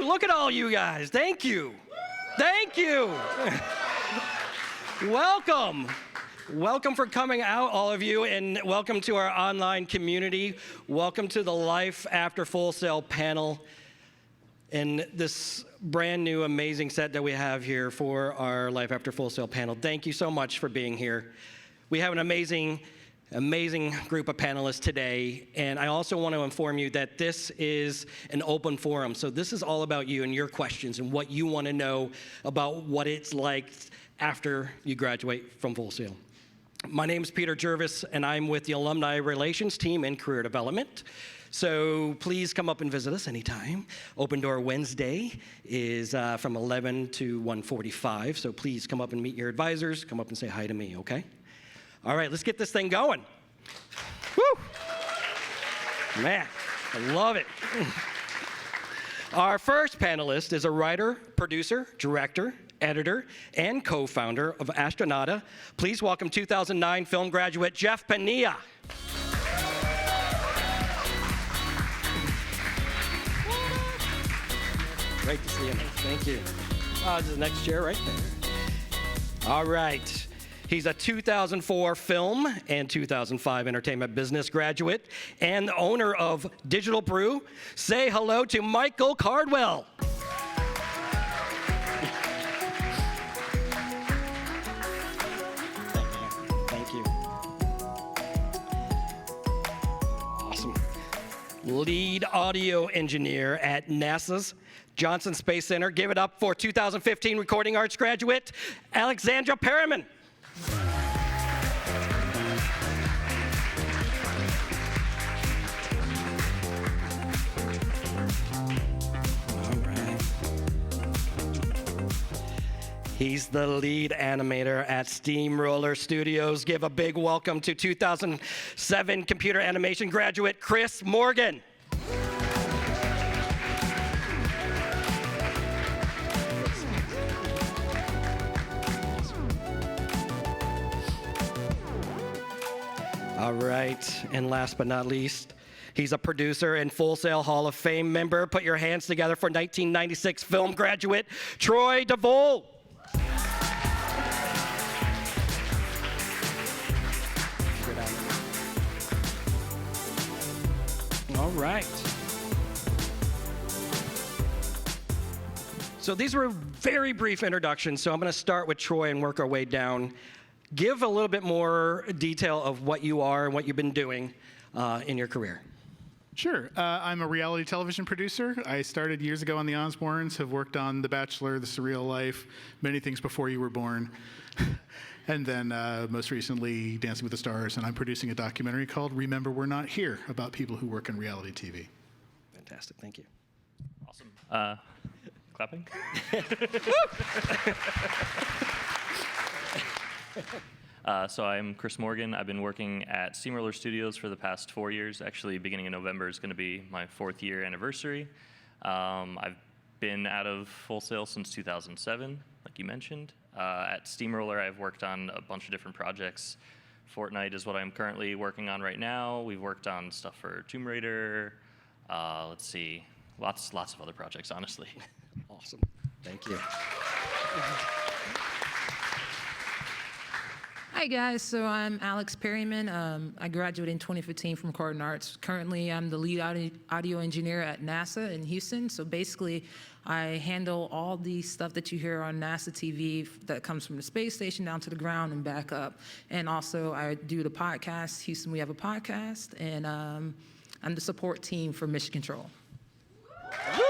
Look at all you guys. Thank you. Thank you. Welcome. Welcome for coming out, all of you, and welcome to our online community. Welcome to the Life After Full Sail panel and this brand new amazing set that we have here for our Life After Full Sail panel. Thank you so much for being here. We have an amazing group of panelists today, and I also want to inform you that this is an open forum, so this is all about you and your questions and what you want to know about what it's like after you graduate from Full Sail. My name is Peter Jervis, and I'm with the Alumni Relations team in Career Development. So please come up and visit us anytime. Open Door Wednesday is from 11 to 1:45, so please come up and meet your advisors. Come up and say hi to me, okay? All right, let's get this thing going. Woo! Man, I love it. Our first panelist is a writer, producer, director, editor, and co-founder of Astronada. Please welcome 2009 film graduate Jeff Pinilla. Great to see you. Thank you. This is the next chair right there. All right. He's a 2004 film and 2005 entertainment business graduate and the owner of Digital Brew. Say hello to Michael Cardwell. Thank you. Awesome. Lead audio engineer at NASA's Johnson Space Center. Give it up for 2015 recording arts graduate, Alexandria Perryman. He's the lead animator at Steamroller Studios. Give a big welcome to 2007 computer animation graduate, Chris Morgan. All right, and last but not least, he's a producer and Full Sail Hall of Fame member. Put your hands together for 1996 film graduate, Troy DeVolld. All right. So these were very brief introductions, so I'm going to start with Troy and work our way down. Give a little bit more detail of what you are and what you've been doing in your career. Sure. I'm a reality television producer. I started years ago on The Osbournes, have worked on The Bachelor, The Surreal Life, many things before you were born. And then most recently, Dancing with the Stars, and I'm producing a documentary called Remember We're Not Here, about people who work in reality TV. Fantastic, thank you. Awesome. Clapping? So I'm Chris Morgan. I've been working at Steamroller Studios for the past 4 years. Actually, beginning in November is going to be my 4th year anniversary. I've been out of Full Sail since 2007, like you mentioned. At Steamroller, I've worked on a bunch of different projects. Fortnite is what I'm currently working on right now. We've worked on stuff for Tomb Raider. Let's see, lots of other projects, honestly. Awesome. Thank you. Hi guys, so I'm Alex Perryman. I graduated in 2015 from Cardwell Arts. Currently, I'm the lead audio engineer at NASA in Houston. So basically, I handle all the stuff that you hear on NASA TV that comes from the space station down to the ground and back up. And also, I do the podcast. Houston, we have a podcast, and I'm the support team for Mission Control. Woo!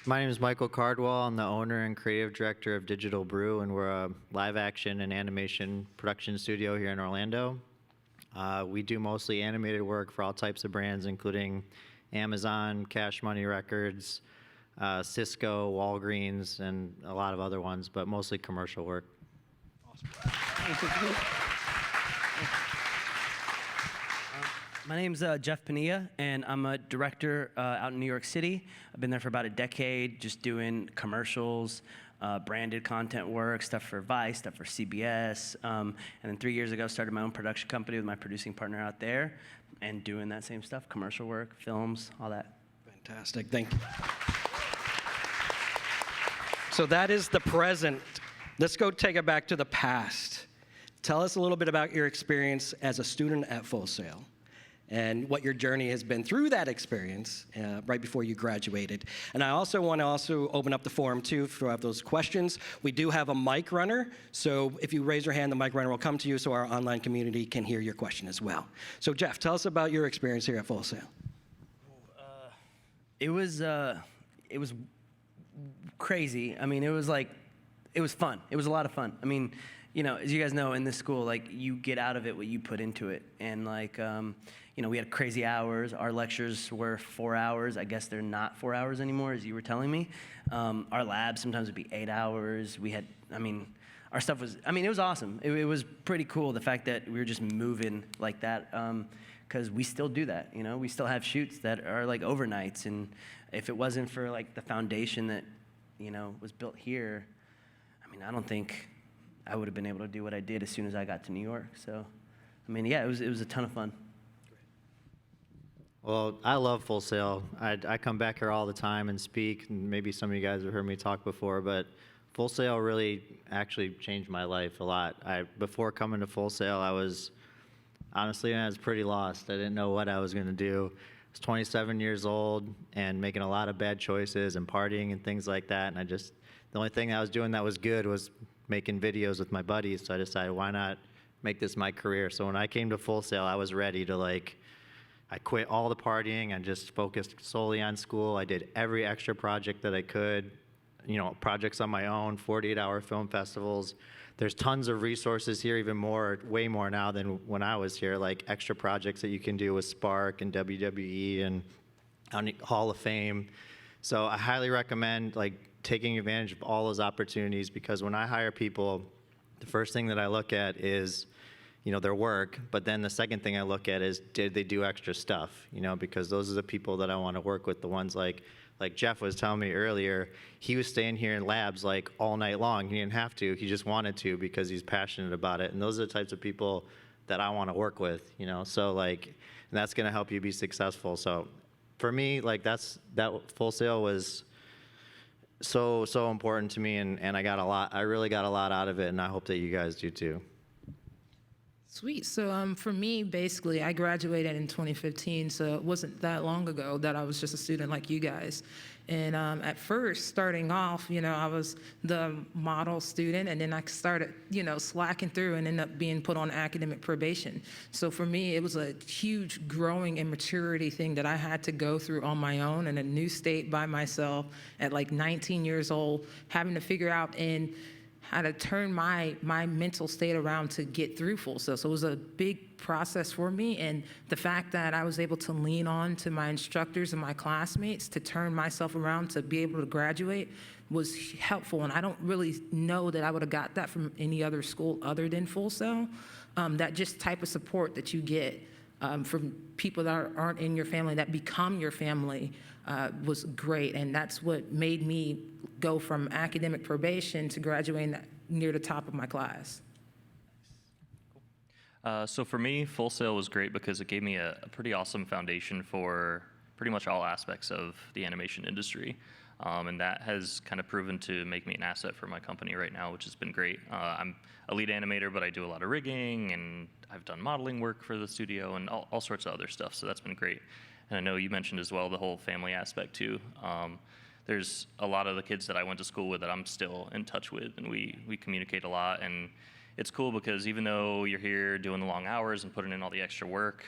My name is Michael Cardwell. I'm the owner and creative director of Digital Brew, and we're a live action and animation production studio here in Orlando. We do mostly animated work for all types of brands, including Amazon, Cash Money Records, Cisco, Walgreens, and a lot of other ones, but mostly commercial work. Awesome. My name's Jeff Pinilla, and I'm a director out in New York City. I've been there for about a decade, just doing commercials, branded content work, stuff for Vice, stuff for CBS. And then 3 years ago, started my own production company with my producing partner out there. and doing that same stuff, commercial work, films, all that. Fantastic. Thank you. So that is the present. Let's go take it back to the past. Tell us a little bit about your experience as a student at Full Sail and what your journey has been through that experience right before you graduated. And I also want to open up the forum too for those questions. We do have a mic runner, so if you raise your hand, the mic runner will come to you so our online community can hear your question as well. So Jeff, tell us about your experience here at Full Sail. It was crazy. I mean, it was fun. It was a lot of fun. I mean, you know, as you guys know, in this school, like, you get out of it what you put into it. And like, you know, we had crazy hours. Our lectures were 4 hours. I guess they're not 4 hours anymore, as you were telling me. Our labs sometimes would be 8 hours. We had, I mean, our stuff was, I mean, it was awesome. It was pretty cool, the fact that we were just moving like that, because we still do that, you know? We still have shoots that are like overnights. And if it wasn't for like the foundation that, you know, was built here, I mean, I don't think I would have been able to do what I did as soon as I got to New York. So, I mean, yeah, it was a ton of fun. Well, I love Full Sail. I come back here all the time and speak, and maybe some of you guys have heard me talk before, but Full Sail really actually changed my life a lot. Before coming to Full Sail, I was pretty lost. I didn't know what I was going to do. I was 27 years old and making a lot of bad choices and partying and things like that, and the only thing I was doing that was good was making videos with my buddies, so I decided, why not make this my career? So when I came to Full Sail, I was ready to, like, I quit all the partying and just focused solely on school. I did every extra project that I could, you know, projects on my own, 48-hour film festivals. There's tons of resources here, even more, way more now than when I was here, like extra projects that you can do with Spark and WWE and Hall of Fame. So I highly recommend, like, taking advantage of all those opportunities, because when I hire people, the first thing that I look at is, you know, their work, but then the second thing I look at is, did they do extra stuff, you know, because those are the people that I want to work with, the ones like Jeff was telling me earlier, he was staying here in labs like all night long. He didn't have to, he just wanted to because he's passionate about it, and those are the types of people that I want to work with, you know, so like, and that's going to help you be successful. So for me, like, that Full Sail was so important to me, and I really got a lot out of it, and I hope that you guys do too. Sweet. So for me, basically, I graduated in 2015, so it wasn't that long ago that I was just a student like you guys. And at first, starting off, you know, I was the model student, and then I started, you know, slacking through and ended up being put on academic probation. So for me, it was a huge growing and maturity thing that I had to go through on my own in a new state by myself at like 19 years old, having to figure out how to turn my mental state around to get through Full Sail. So it was a big process for me, and the fact that I was able to lean on to my instructors and my classmates to turn myself around to be able to graduate was helpful, and I don't really know that I would have got that from any other school other than Full Sail. That just type of support that you get from people that aren't in your family, that become your family, was great, and that's what made me go from academic probation to graduating near the top of my class. So for me, Full Sail was great because it gave me a pretty awesome foundation for pretty much all aspects of the animation industry. And that has kind of proven to make me an asset for my company right now, which has been great. I'm a lead animator, but I do a lot of rigging, and I've done modeling work for the studio and all sorts of other stuff, so that's been great. And I know you mentioned as well the whole family aspect too. There's a lot of the kids that I went to school with that I'm still in touch with, and we communicate a lot, and it's cool because even though you're here doing the long hours and putting in all the extra work,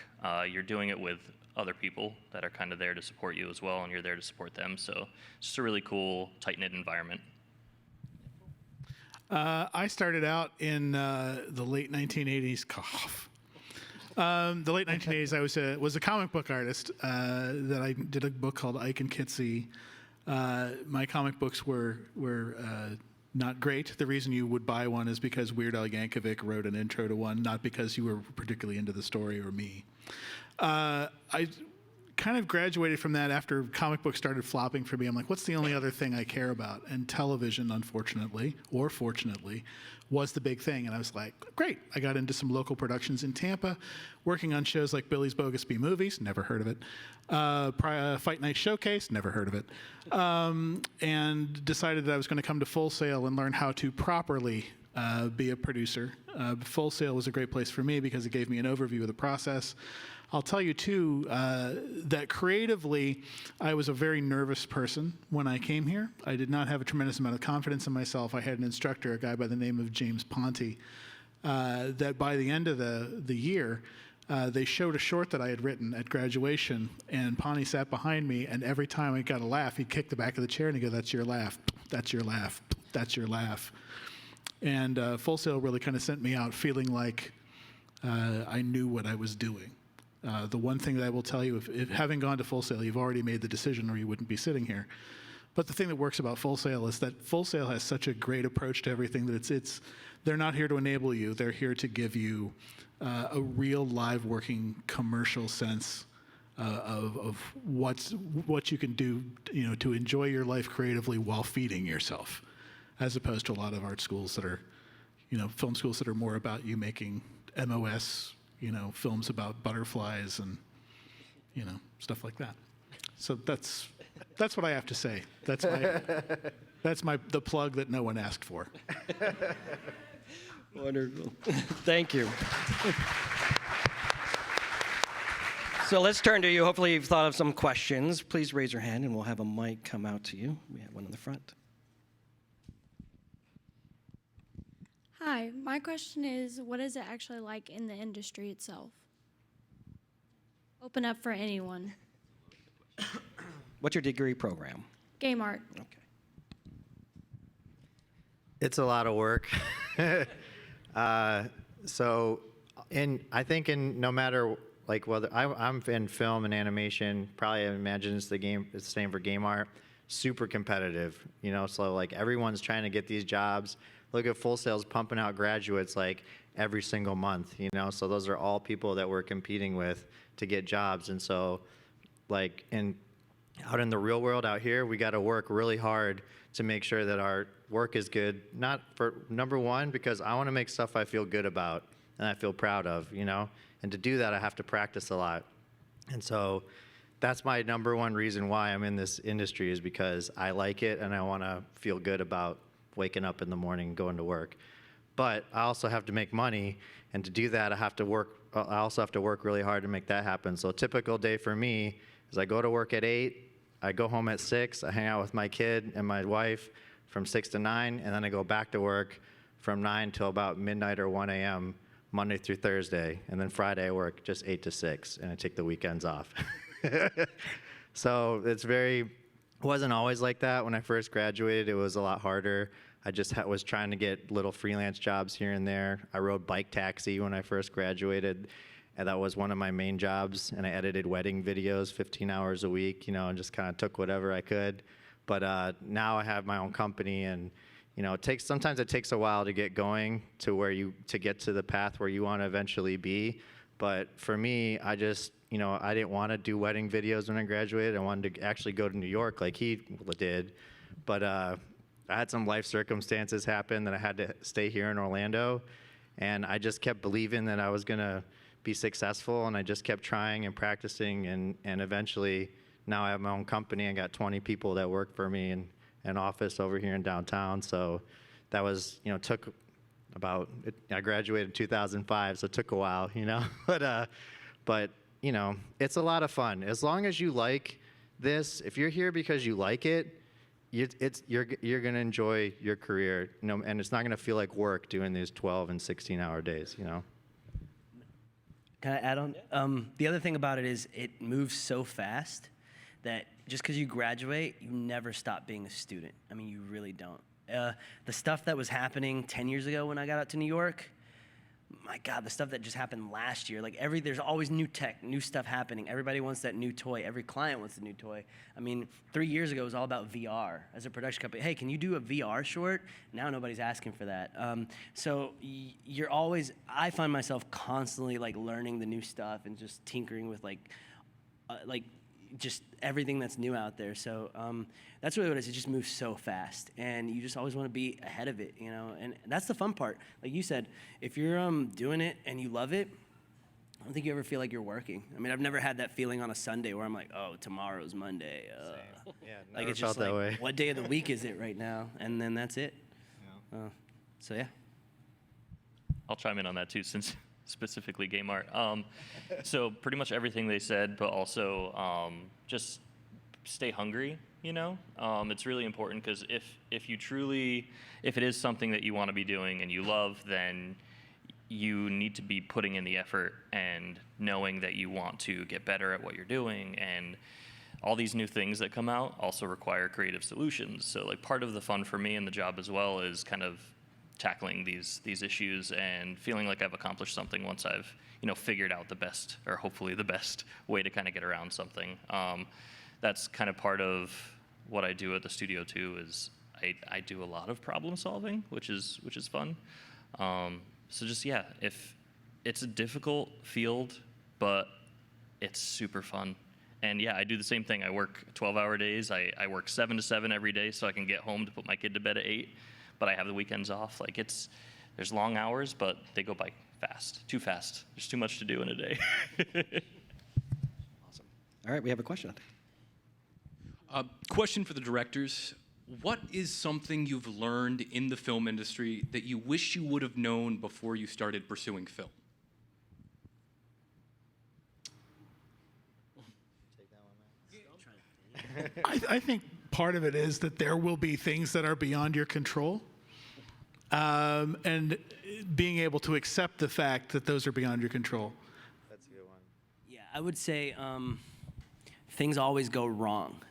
you're doing it with other people that are kind of there to support you as well, and you're there to support them. So it's just a really cool, tight-knit environment. I started out in the late 1980s. The late 1980s, I was a comic book artist that I did a book called Ike and Kitsy. My comic books were not great. The reason you would buy one is because Weird Al Yankovic wrote an intro to one, not because you were particularly into the story or me. I kind of graduated from that after comic books started flopping for me. I'm like, what's the only other thing I care about? And television, unfortunately, or fortunately, was the big thing. And I was like, great. I got into some local productions in Tampa, working on shows like Billy's Bogus Bee Movies, never heard of it. Fight Night Showcase, never heard of it. And decided that I was going to come to Full Sail and learn how to properly be a producer. Full Sail was a great place for me because it gave me an overview of the process. I'll tell you, too, that creatively, I was a very nervous person when I came here. I did not have a tremendous amount of confidence in myself. I had an instructor, a guy by the name of James Ponte, that by the end of the year, they showed a short that I had written at graduation, and Ponte sat behind me, and every time I got a laugh, he'd kick the back of the chair and he'd go, "That's your laugh, that's your laugh, that's your laugh." And Full Sail really kind of sent me out feeling like I knew what I was doing. The one thing that I will tell you, if having gone to Full Sail, you've already made the decision or you wouldn't be sitting here. But the thing that works about Full Sail is that Full Sail has such a great approach to everything that they're not here to enable you. They're here to give you a real live working commercial sense of what you can do, to enjoy your life creatively while feeding yourself, as opposed to a lot of art schools that are, film schools that are more about you making MOS, films about butterflies and, stuff like that. So that's what I have to say. That's the plug that no one asked for. Wonderful. Thank you. So let's turn to you. Hopefully you've thought of some questions. Please raise your hand and we'll have a mic come out to you. We have one in the front. Hi, my question is, what is it actually like in the industry itself? Open up for anyone. What's your degree program? Game art. Okay. It's a lot of work. I think no matter whether I'm in film and animation, probably I imagine it's the same for game art. Super competitive, so everyone's trying to get these jobs. Look at Full Sail's pumping out graduates every single month, so those are all people that we're competing with to get jobs. And so out in the real world out here, we got to work really hard to make sure that our work is good. Not for number one, because I want to make stuff I feel good about and I feel proud of, and to do that, I have to practice a lot. And so that's my number one reason why I'm in this industry, is because I like it and I want to feel good about waking up in the morning and going to work. But I also have to make money, and to do that, I also have to work really hard to make that happen. So a typical day for me is I go to work at 8, I go home at 6, I hang out with my kid and my wife from 6 to 9, and then I go back to work from 9 till about midnight or 1 a.m. Monday through Thursday, and then Friday I work just 8 to 6, and I take the weekends off. So wasn't always like that. When I first graduated, it was a lot harder. I just was trying to get little freelance jobs here and there. I rode bike taxi when I first graduated, and that was one of my main jobs. And I edited wedding videos 15 hours a week, and just kind of took whatever I could. But now I have my own company, and sometimes it takes a while to get going to get to the path where you want to eventually be. But for me, I just I didn't want to do wedding videos when I graduated. I wanted to actually go to New York like he did. But I had some life circumstances happen that I had to stay here in Orlando. And I just kept believing that I was going to be successful. And I just kept trying and practicing. And eventually, now I have my own company. I got 20 people that work for me in an office over here in downtown. So that was, took about, I graduated in 2005, so it took a while, But it's a lot of fun. As long as you like this, if you're here because you like it, you're going to enjoy your career, and it's not going to feel like work doing these 12 and 16-hour days, Can I add on? The other thing about it is it moves so fast that just because you graduate, you never stop being a student. I mean, you really don't. The stuff that was happening 10 years ago when I got out to New York, my God, the stuff that just happened last year, there's always new tech, new stuff happening. Everybody wants that new toy. Every client wants a new toy. I mean, 3 years ago, it was all about VR. As a production company, hey, can you do a VR short? Now nobody's asking for that. So you're always, I find myself constantly learning the new stuff and just tinkering with just everything that's new out there. So that's really what it is. It just moves so fast, and you just always want to be ahead of it, you know. And that's the fun part. Like you said, if you're doing it and you love it, I don't think you ever feel like you're working. I mean, I've never had that feeling on a Sunday where I'm like, oh, tomorrow's Monday. Yeah, Like never it's just felt that like, way. what day of the week is it right now? And then that's it. So yeah. I'll chime in on that too, since specifically game art. So pretty much everything they said, but also just stay hungry. You know, it's really important because if it is something that you want to be doing and you love, then you need to be putting in the effort and knowing that you want to get better at what you're doing. And all these new things that come out also require creative solutions. So like part of the fun for me in the job as well is kind of tackling these issues and feeling like I've accomplished something once I've figured out the best, or hopefully the best way to kind of get around something. That's kind of part of what I do at the studio too. Is I do a lot of problem solving, which is fun. So just if it's a difficult field, but it's super fun. And I do the same thing. I work 12-hour days. I work 7 to 7 every day so I can get home to put my kid to bed at 8. But I have the weekends off. Like there's long hours, but they go by fast, too fast. There's too much to do in a day. Awesome. All right, we have a question. Question for the directors. What is something you've learned in the film industry that you wish you would have known before you started pursuing film? I think part of it is that there will be things that are beyond your control, and being able to accept the fact that those are beyond your control. That's a good one. Yeah, I would say things always go wrong.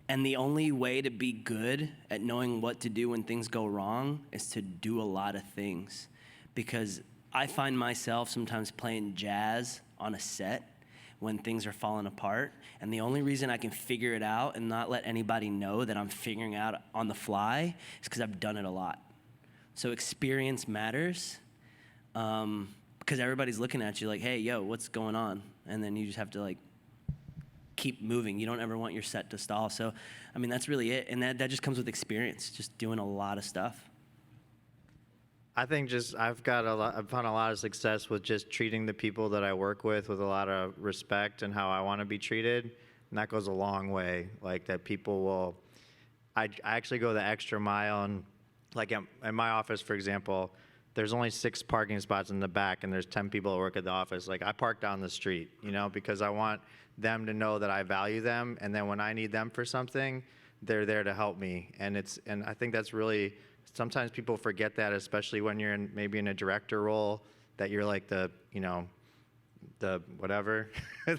And the only way to be good at knowing what to do when things go wrong is to do a lot of things. Because I find myself sometimes playing jazz on a set when things are falling apart. And the only reason I can figure it out and not let anybody know that I'm figuring out on the fly is because I've done it a lot. So experience matters, because everybody's looking at you like, hey, yo, what's going on? And then you just have to like keep moving. You don't ever want your set to stall. So, I mean, that's really it. And that just comes with experience, just doing a lot of stuff. I think I've found a lot of success with just treating the people that I work with a lot of respect and how I want to be treated. And that goes a long way. Like that people will, I actually go the extra mile. And like in my office, for example, there's only 6 parking spots in the back and there's 10 people that work at the office. Like I park down the street, because I want them to know that I value them. And then when I need them for something, they're there to help me. And I think that's really, sometimes people forget that, especially when you're maybe in a director role, that you're like the whatever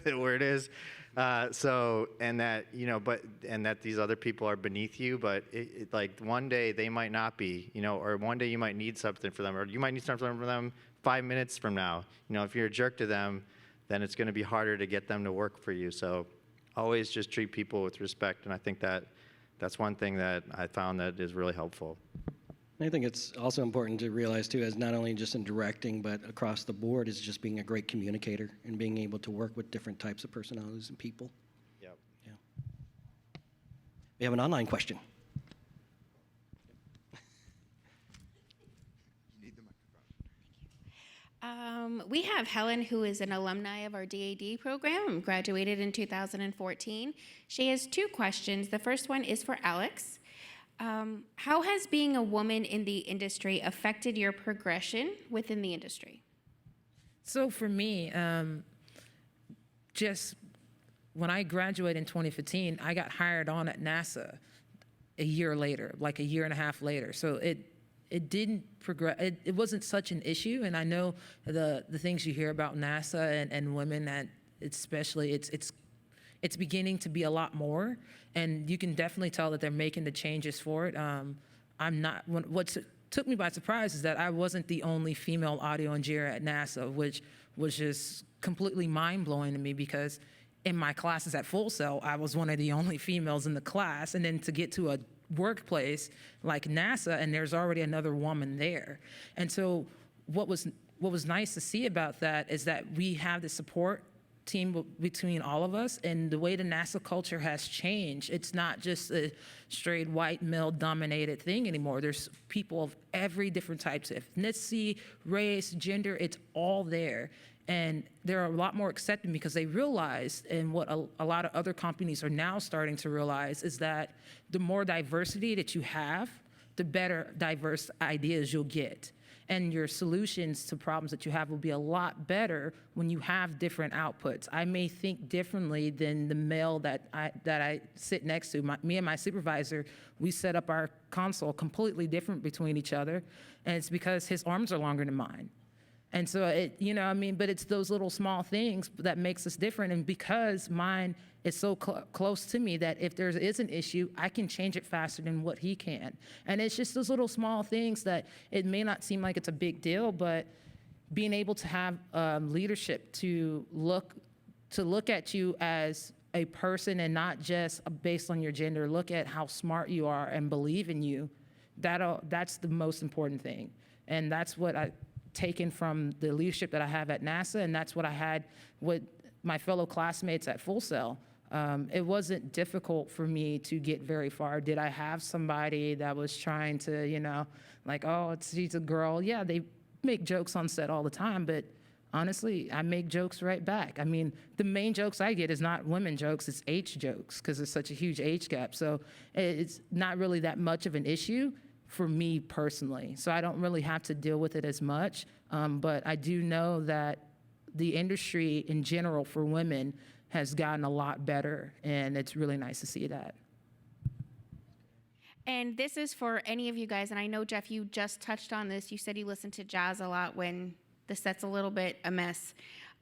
the word is. And that these other people are beneath you, but like one day they might not be, or one day you might need something for them, or you might need something from them 5 minutes from now. If you're a jerk to them, then it's going to be harder to get them to work for you. So always just treat people with respect. And I think that's one thing that I found that is really helpful. I think it's also important to realize too, as not only just in directing, but across the board, is just being a great communicator and being able to work with different types of personalities and people. Yep. Yeah. We have an online question. We have Helen, who is an alumni of our DAD program, graduated in 2014. She has 2 questions. The first one is for Alex. How has being a woman in the industry affected your progression within the industry? So for me, just when I graduated in 2015, I got hired on at NASA a year later, like a year and a half later. So it didn't progress. It wasn't such an issue. And I know the things you hear about NASA and women, that especially it's beginning to be a lot more, and you can definitely tell that they're making the changes for it. What took me by surprise is that I wasn't the only female audio engineer at NASA, which was just completely mind-blowing to me, because in my classes at Full Sail, I was one of the only females in the class, and then to get to a workplace like NASA and there's already another woman there. And so what was nice to see about that is that we have the support team between all of us, and the way the NASA culture has changed. It's not just a straight white male-dominated thing anymore. There's people of every different types of ethnicity, race, gender. It's all there. And they're a lot more accepting because they realize, and what a lot of other companies are now starting to realize, is that the more diversity that you have, the better diverse ideas you'll get. And your solutions to problems that you have will be a lot better when you have different outputs. I may think differently than the male that I sit next to. Me and my supervisor, we set up our console completely different between each other, and it's because his arms are longer than mine. And so but it's those little small things that makes us different. And because mine is so close to me that if there is an issue, I can change it faster than what he can. And it's just those little small things that it may not seem like it's a big deal, but being able to have leadership to look at you as a person and not just based on your gender, look at how smart you are and believe in you, that's the most important thing. And that's what I taken from the leadership that I have at NASA, and that's what I had with my fellow classmates at Full Sail. It wasn't difficult for me to get very far. Did I have somebody that was trying to, she's a girl? Yeah, they make jokes on set all the time, but honestly, I make jokes right back. I mean, the main jokes I get is not women jokes, it's age jokes, because there's such a huge age gap. So it's not really that much of an issue for me personally. So I don't really have to deal with it as much. But I do know that the industry in general for women has gotten a lot better, and it's really nice to see that. And this is for any of you guys, and I know, Jeff, you just touched on this. You said you listen to jazz a lot when the set's a little bit a mess.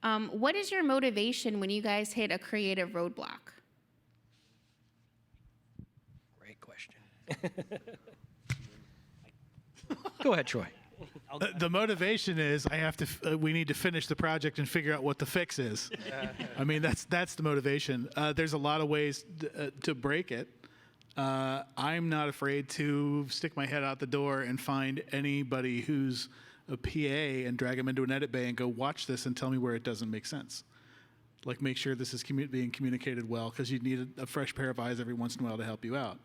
What is your motivation when you guys hit a creative roadblock? Great question. Go ahead, Troy. The motivation is we need to finish the project and figure out what the fix is. I mean, that's the motivation. There's a lot of ways to break it. I'm not afraid to stick my head out the door and find anybody who's a PA and drag them into an edit bay and go, watch this and tell me where it doesn't make sense. Like, make sure this is being communicated well, because you need a fresh pair of eyes every once in a while to help you out.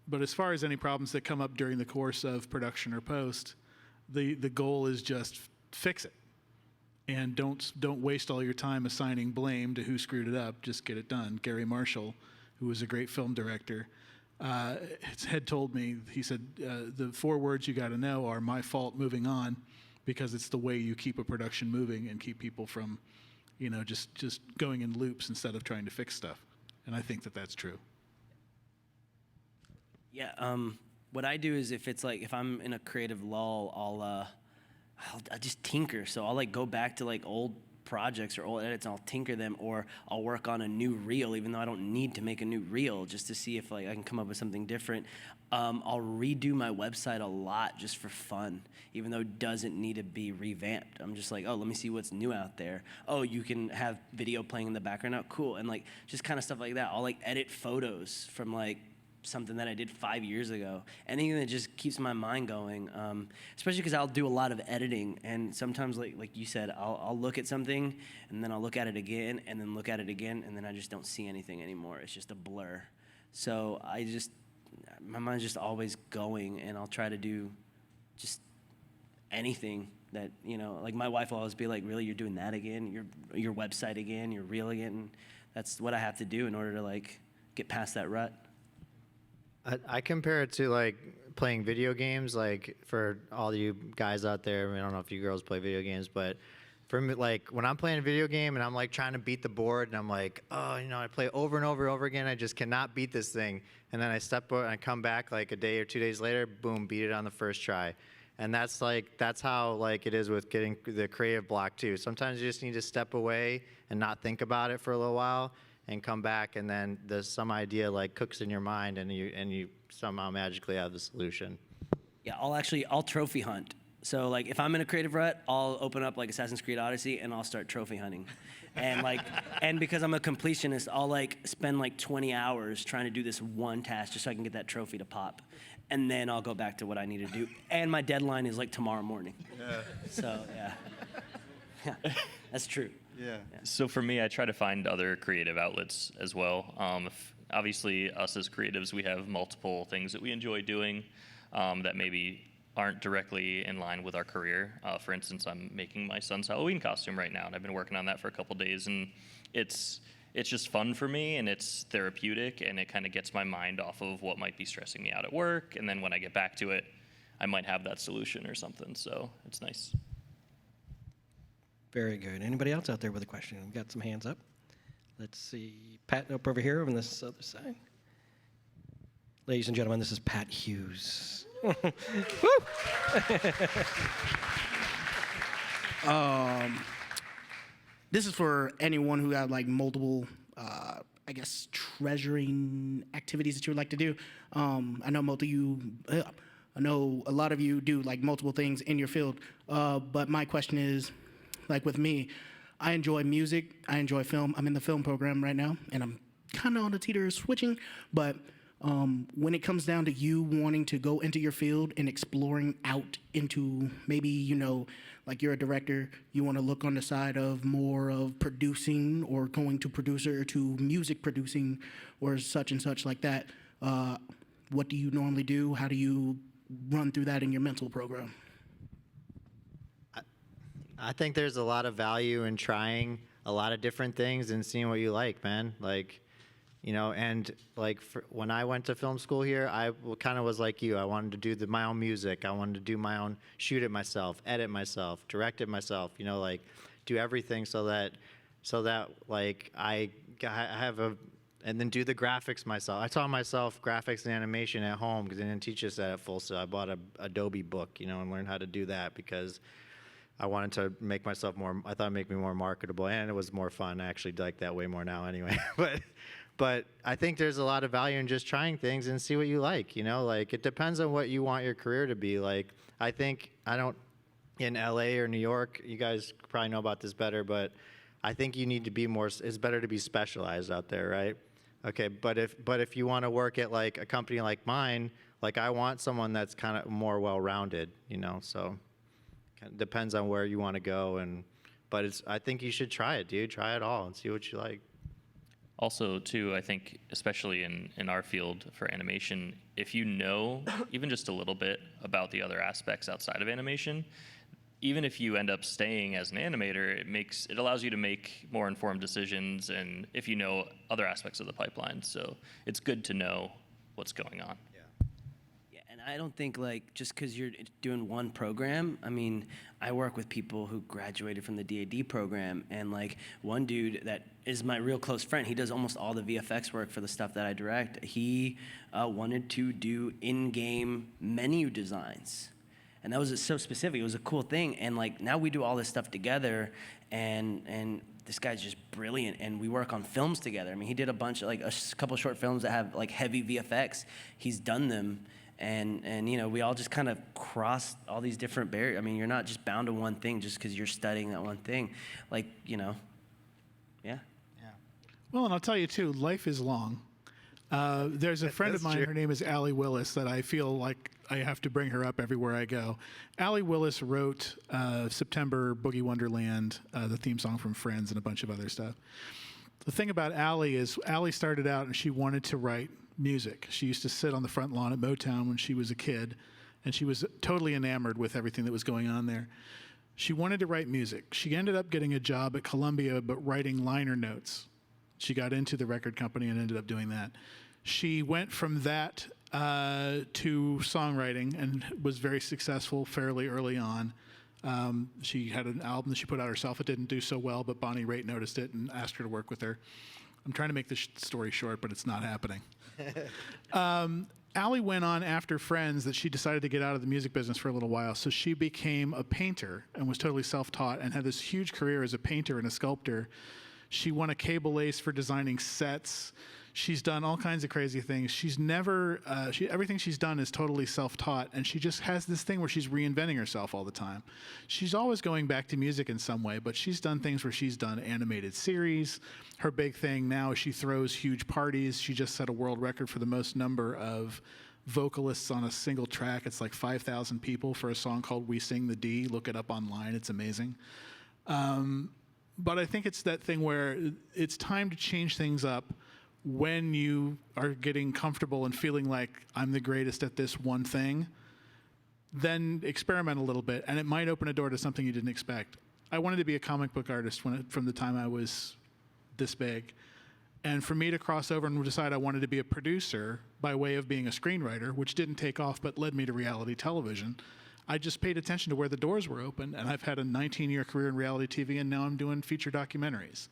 But as far as any problems that come up during the course of production or post, the goal is just fix it, and don't waste all your time assigning blame to who screwed it up. Just get it done. Gary Marshall, who was a great film director, had told me, he said, the 4 words you got to know are "my fault, moving on," because it's the way you keep a production moving and keep people from, just going in loops instead of trying to fix stuff. And I think that that's true. Yeah, what I do is if I'm in a creative lull, I'll just tinker. So I'll go back to old projects or old edits and I'll tinker them, or I'll work on a new reel, even though I don't need to make a new reel, just to see if I can come up with something different. I'll redo my website a lot just for fun, even though it doesn't need to be revamped. I'm just let me see what's new out there. Oh, you can have video playing in the background now, cool. And just kind of stuff like that. I'll edit photos from something that I did 5 years ago. Anything that just keeps my mind going, especially because I'll do a lot of editing, and sometimes, like you said, I'll look at something, and then I'll look at it again, and then look at it again, and then I just don't see anything anymore. It's just a blur. So my mind's just always going, and I'll try to do just anything that, my wife will always be like, really, you're doing that again? Your website again, your reel again? And that's what I have to do in order to get past that rut. I compare it to playing video games. For all you guys out there, I don't know if you girls play video games, but for me, when I'm playing a video game and I'm trying to beat the board, and I'm I play over and over and over again, I just cannot beat this thing. And then I step out and I come back a day or 2 days later, boom, beat it on the first try. And that's how it is with getting the creative block too. Sometimes you just need to step away and not think about it for a little while, and come back, and then there's some idea cooks in your mind, and you somehow magically have the solution. Yeah, I'll trophy hunt. So if I'm in a creative rut, I'll open up Assassin's Creed Odyssey and I'll start trophy hunting. And and because I'm a completionist, I'll spend 20 hours trying to do this one task just so I can get that trophy to pop. And then I'll go back to what I need to do. And my deadline is tomorrow morning. Yeah. So yeah. Yeah, that's true. So for me, I try to find other creative outlets as well. Obviously, us as creatives, we have multiple things that we enjoy doing that maybe aren't directly in line with our career. For instance, I'm making my son's Halloween costume right now, and I've been working on that for a couple days, and it's just fun for me, and it's therapeutic, and it kind of gets my mind off of what might be stressing me out at work, and then when I get back to it, I might have that solution or something, so it's nice. Very good. Anybody else out there with a question? We've got some hands up. Let's see. Pat, up over here on this other side. Ladies and gentlemen, this is Pat Hughes. Woo! This is for anyone who had like multiple, I guess, treasuring activities that you would like to do. I know I know a lot of you do like multiple things in your field, but my question is, like with me, I enjoy music, I enjoy film. I'm in the film program right now, and I'm kind of on the teeter switching, but when it comes down to you wanting to go into your field and exploring out into maybe, you know, like you're a director, you want to look on the side of more of producing or going to producer to music producing or such and such like that. What do you normally do? How do you run through that in your mental program? I think there's a lot of value in trying a lot of different things and seeing what you like, man. Like, you know, and like when I went to film school here, I kind of was like you. I wanted to do my own music. I wanted to do my own, shoot it myself, edit myself, direct it myself, you know, like do everything so that like I have and then do the graphics myself. I taught myself graphics and animation at home because they didn't teach us that at Full Sail. I bought a Adobe book, you know, and learned how to do that because I wanted to make myself more, I thought it'd make me more marketable, and it was more fun. I actually like that way more now anyway. But I think there's a lot of value in just trying things and see what you like, you know? Like, it depends on what you want your career to be. Like, in LA or New York, you guys probably know about this better, but I think you need to be more, it's better to be specialized out there, right? Okay, but if you want to work at like a company like mine, like I want someone that's kind of more well-rounded, you know, so. Depends on where you want to go, but I think you should try it, dude. Try it all and see what you like. Also, too, I think, especially in our field for animation, if you know even just a little bit about the other aspects outside of animation, even if you end up staying as an animator, it allows you to make more informed decisions, and if you know other aspects of the pipeline, so it's good to know what's going on. I don't think like just because you're doing one program. I mean, I work with people who graduated from the DAD program, and like one dude that is my real close friend, he does almost all the VFX work for the stuff that I direct. He wanted to do in-game menu designs, and that was so specific. It was a cool thing, and like now we do all this stuff together, and this guy's just brilliant, and we work on films together. I mean, he did a bunch of like a couple short films that have like heavy VFX. He's done them. And you know, we all just kind of cross all these different barriers. I mean, you're not just bound to one thing just because you're studying that one thing. Like, you know, yeah. Well, and I'll tell you, too, life is long. There's a friend of mine, her name is Allie Willis, that I feel like I have to bring her up everywhere I go. Allie Willis wrote September Boogie Wonderland, the theme song from Friends, and a bunch of other stuff. The thing about Allie is Allie started out and she wanted to write music. She used to sit on the front lawn at Motown when she was a kid, and she was totally enamored with everything that was going on there. She wanted to write music. She ended up getting a job at Columbia, but writing liner notes. She got into the record company and ended up doing that. She went from that to songwriting and was very successful fairly early on. She had an album that she put out herself. It didn't do so well, but Bonnie Raitt noticed it and asked her to work with her. I'm trying to make this story short, but it's not happening. Allie went on after Friends that she decided to get out of the music business for a little while, so she became a painter and was totally self-taught and had this huge career as a painter and a sculptor. She won a Cable Ace for designing sets. She's done all kinds of crazy things. She's never, everything she's done is totally self-taught, and she just has this thing where she's reinventing herself all the time. She's always going back to music in some way, but she's done things where she's done animated series. Her big thing now is she throws huge parties. She just set a world record for the most number of vocalists on a single track. It's like 5,000 people for a song called We Sing the D. Look it up online. It's amazing. But I think it's that thing where it's time to change things up when you are getting comfortable and feeling like I'm the greatest at this one thing. Then experiment a little bit, and it might open a door to something you didn't expect. I wanted to be a comic book artist from the time I was this big. And for me to cross over and decide I wanted to be a producer by way of being a screenwriter, which didn't take off but led me to reality television, I just paid attention to where the doors were open, and I've had a 19-year career in reality TV, and now I'm doing feature documentaries.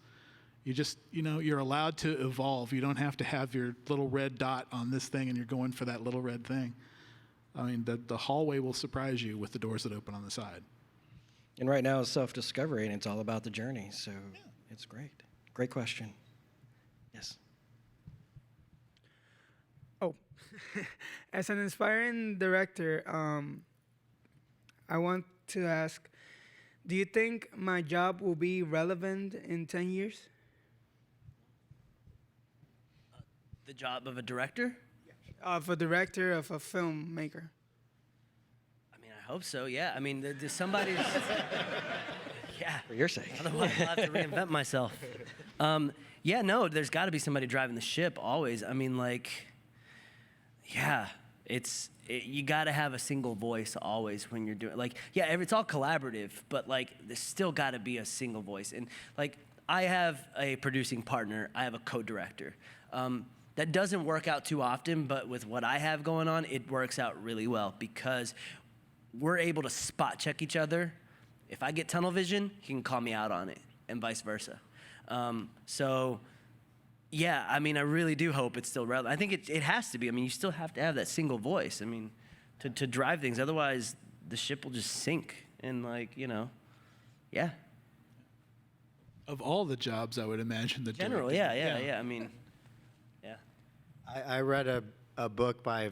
You just, you're allowed to evolve. You don't have to have your little red dot on this thing and you're going for that little red thing. I mean, the hallway will surprise you with the doors that open on the side. And right now it's self-discovery, and it's all about the journey, so it's great. Great question. Yes. Oh, as an inspiring director, I want to ask, do you think my job will be relevant in 10 years? The job of a director? Of a director, of a filmmaker. I mean, I hope so, yeah. I mean, there's somebody's... yeah. For your sake. Otherwise, I'll have to reinvent myself. Yeah, no, there's got to be somebody driving the ship always. I mean, like, yeah, you got to have a single voice always when you're doing, like, yeah, it's all collaborative, but, like, there's still got to be a single voice. And, like, I have a producing partner. I have a co-director. That doesn't work out too often, but with what I have going on, it works out really well because we're able to spot check each other. If I get tunnel vision, he can call me out on it, and vice versa. So, yeah, I mean, I really do hope it's still relevant. I think it has to be. I mean, you still have to have that single voice. I mean, to drive things. Otherwise, the ship will just sink. And, like, yeah. Of all the jobs, I would imagine the General, director. yeah. I mean, yeah. I read a book by,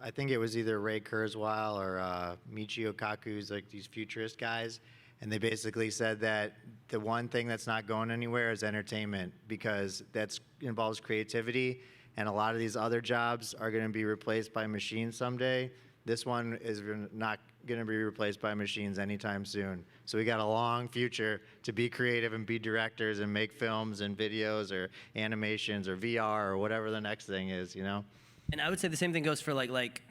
I think it was either Ray Kurzweil or Michio Kaku, who's like these futurist guys. And they basically said that the one thing that's not going anywhere is entertainment because that involves creativity. And a lot of these other jobs are going to be replaced by machines someday. This one is not going to be replaced by machines anytime soon. So we got a long future to be creative and be directors and make films and videos or animations or VR or whatever the next thing is, And I would say the same thing goes for like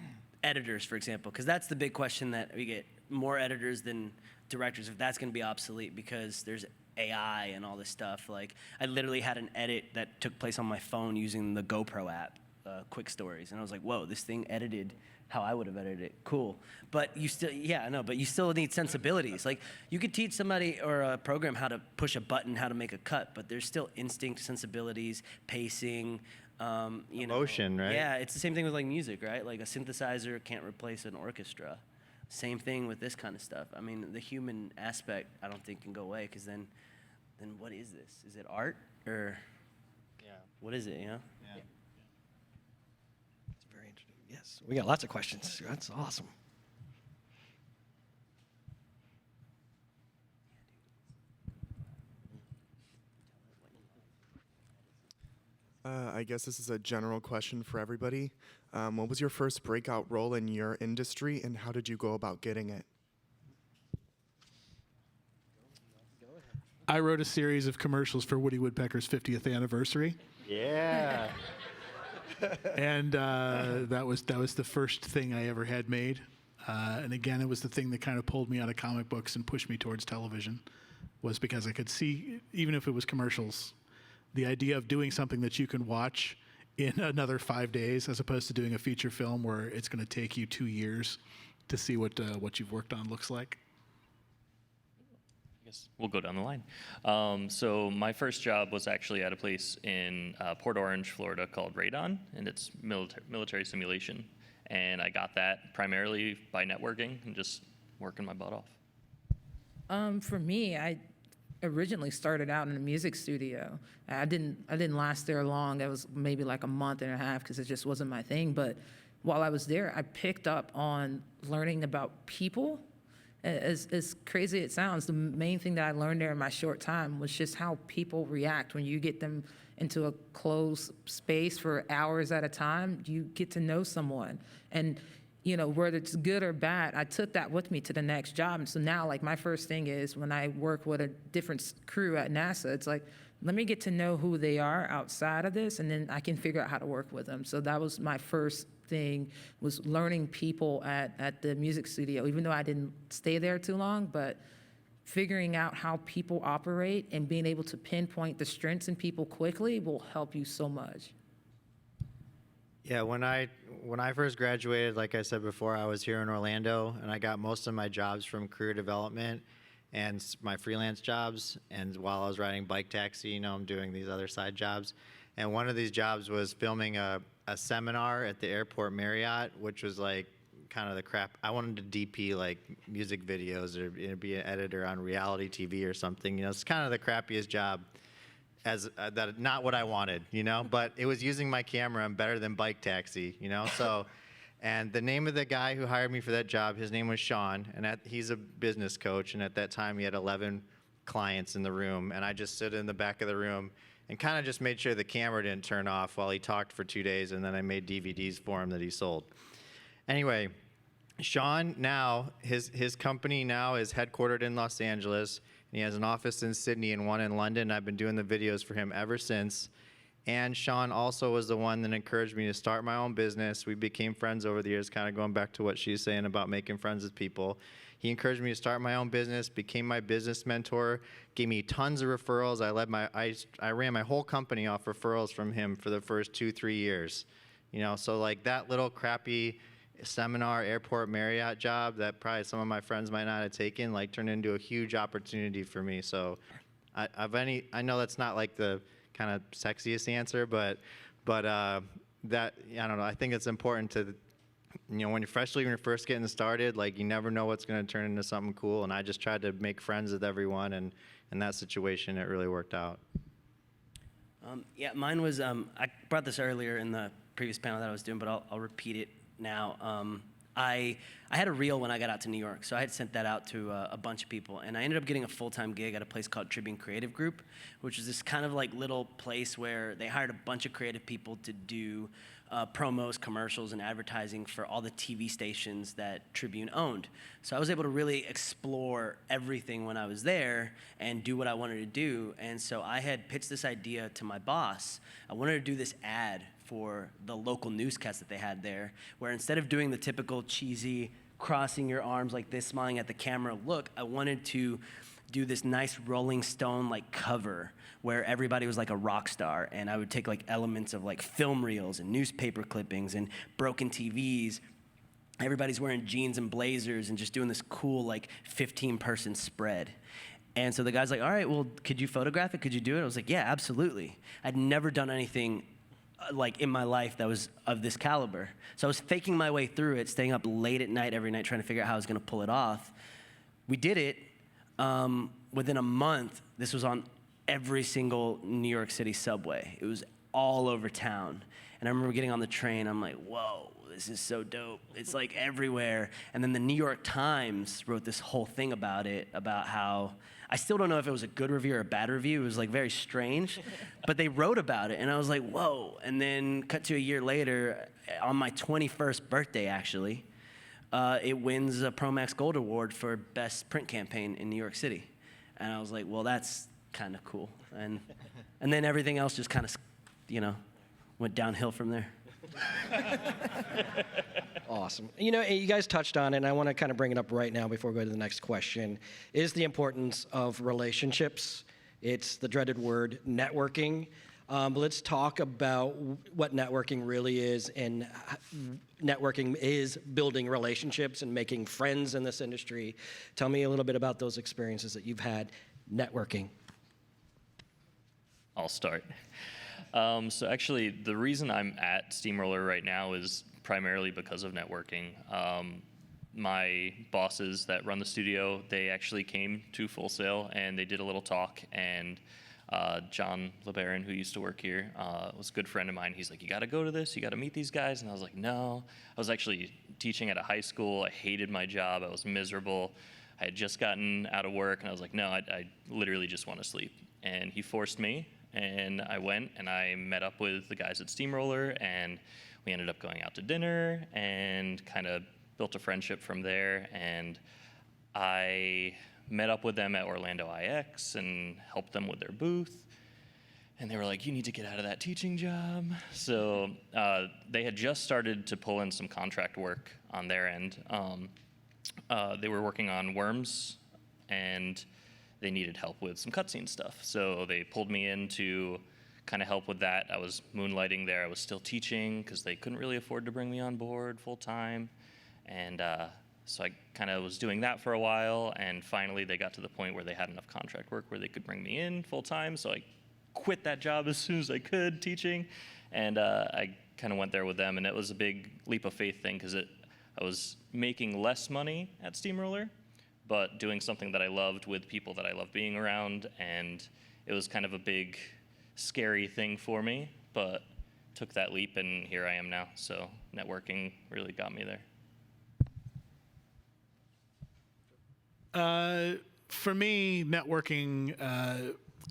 editors, for example, because that's the big question that we get: more editors than directors, if that's going to be obsolete because there's AI and all this stuff. Like, I literally had an edit that took place on my phone using the GoPro app, Quick Stories, and I was like, whoa, this thing edited how I would have edited it. Cool. But you still, yeah, I know, but you still need sensibilities. Like, you could teach somebody or a program how to push a button, how to make a cut, but there's still instinct, sensibilities, pacing, Emotion, right? Yeah, it's the same thing with like music, right? Like a synthesizer can't replace an orchestra. Same thing with this kind of stuff. I mean, the human aspect, I don't think can go away, because then what is this? Is it art or what is it? Yeah. It's very interesting. Yes, we got lots of questions. That's awesome. I guess this is a general question for everybody. What was your first breakout role in your industry, and how did you go about getting it? I wrote a series of commercials for Woody Woodpecker's 50th anniversary. Yeah. And that was the first thing I ever had made. And again, it was the thing that kind of pulled me out of comic books and pushed me towards television, was because I could see, even if it was commercials, the idea of doing something that you can watch in another 5 days, as opposed to doing a feature film where it's going to take you 2 years to see what you've worked on looks like. I guess we'll go down the line. So my first job was actually at a place in Port Orange, Florida called Radon, and it's military simulation. And I got that primarily by networking and just working my butt off. For me, I originally started out in a music studio. I didn't last there long. It was maybe like a month and a half because it just wasn't my thing. But while I was there, I picked up on learning about people. As crazy as it sounds, the main thing that I learned there in my short time was just how people react when you get them into a closed space for hours at a time. You get to know someone. And whether it's good or bad, I took that with me to the next job. And so now, like, my first thing is when I work with a different crew at NASA, it's like, let me get to know who they are outside of this, and then I can figure out how to work with them. So that was my first thing, was learning people at the music studio, even though I didn't stay there too long, but figuring out how people operate and being able to pinpoint the strengths in people quickly will help you so much. Yeah, when I first graduated, like I said before, I was here in Orlando, and I got most of my jobs from career development and my freelance jobs. And while I was riding bike taxi, I'm doing these other side jobs. And one of these jobs was filming a seminar at the airport Marriott, which was like kind of the crap. I wanted to DP like music videos or be an editor on reality TV or something. It's kind of the crappiest job. That not what I wanted, but it was using my camera and better than bike taxi, so, and the name of the guy who hired me for that job, his name was Sean, and he's a business coach, and at that time he had 11 clients in the room, and I just stood in the back of the room and kind of just made sure the camera didn't turn off while he talked for 2 days, and then I made DVDs for him that he sold. Anyway, Sean now, his company now is headquartered in Los Angeles. He has an office in Sydney and one in London. I've been doing the videos for him ever since. And Sean also was the one that encouraged me to start my own business. We became friends over the years, kind of going back to what she's saying about making friends with people. He encouraged me to start my own business, became my business mentor, gave me tons of referrals. I ran my whole company off referrals from him for the first 2-3 years. So like that little crappy seminar airport Marriott job that probably some of my friends might not have taken, like, turned into a huge opportunity for me. So I know that's not like the kind of sexiest answer, but that, I don't know, I think it's important to, when you're first getting started, like, you never know what's going to turn into something cool. And I just tried to make friends with everyone, and in that situation it really worked out. Yeah, mine was, I brought this earlier in the previous panel that I was doing, but I'll repeat it now. I had a reel when I got out to New York, so I had sent that out to a bunch of people, and I ended up getting a full-time gig at a place called Tribune Creative Group, which is this kind of like little place where they hired a bunch of creative people to do promos, commercials, and advertising for all the TV stations that Tribune owned. So I was able to really explore everything when I was there and do what I wanted to do. And so I had pitched this idea to my boss. I wanted to do this ad for the local newscast that they had there, where instead of doing the typical cheesy crossing your arms like this, smiling at the camera look, I wanted to do this nice Rolling Stone like cover where everybody was like a rock star, and I would take like elements of like film reels and newspaper clippings and broken TVs. Everybody's wearing jeans and blazers and just doing this cool like 15-person spread. And so the guy's like, all right, well, could you photograph it? Could you do it? I was like, yeah, absolutely. I'd never done anything like in my life that was of this caliber. So I was faking my way through it, staying up late at night every night trying to figure out how I was gonna pull it off. We did it. Within a month, this was on every single New York City subway. It was all over town. And I remember getting on the train, I'm like, whoa, this is so dope. It's like everywhere. And then the New York Times wrote this whole thing about it, about how, I still don't know if it was a good review or a bad review. It was like very strange, but they wrote about it. And I was like, whoa. And then cut to a year later, on my 21st birthday, actually, it wins a Promax Gold Award for Best Print Campaign in New York City. And I was like, well, that's kind of cool. And then everything else just kind of, went downhill from there. Awesome. You guys touched on it, and I want to kind of bring it up right now before we go to the next question, is the importance of relationships. It's the dreaded word, networking. Let's talk about what networking really is, and networking is building relationships and making friends in this industry. Tell me a little bit about those experiences that you've had networking. I'll start. So actually, the reason I'm at Steamroller right now is primarily because of networking. My bosses that run the studio, they actually came to Full Sail and they did a little talk, and John LeBaron, who used to work here, was a good friend of mine. He's like, you gotta go to this, you gotta meet these guys. And I was like, no. I was actually teaching at a high school. I hated my job, I was miserable. I had just gotten out of work, and I was like, no, I literally just want to sleep. And he forced me, and I went and I met up with the guys at Steamroller, and we ended up going out to dinner and kind of built a friendship from there. And I met up with them at Orlando IX and helped them with their booth. And they were like, you need to get out of that teaching job. So they had just started to pull in some contract work on their end. They were working on Worms, and they needed help with some cutscene stuff. So they pulled me in to kind of help with that. I was moonlighting there. I was still teaching because they couldn't really afford to bring me on board full time. And so I kind of was doing that for a while. And finally, they got to the point where they had enough contract work where they could bring me in full time. So I quit that job as soon as I could teaching. And I kind of went there with them. And it was a big leap of faith thing because I was making less money at Steamroller, but doing something that I loved with people that I love being around. And it was kind of a big, scary thing for me, but took that leap, and here I am now. So networking really got me there. For me, networking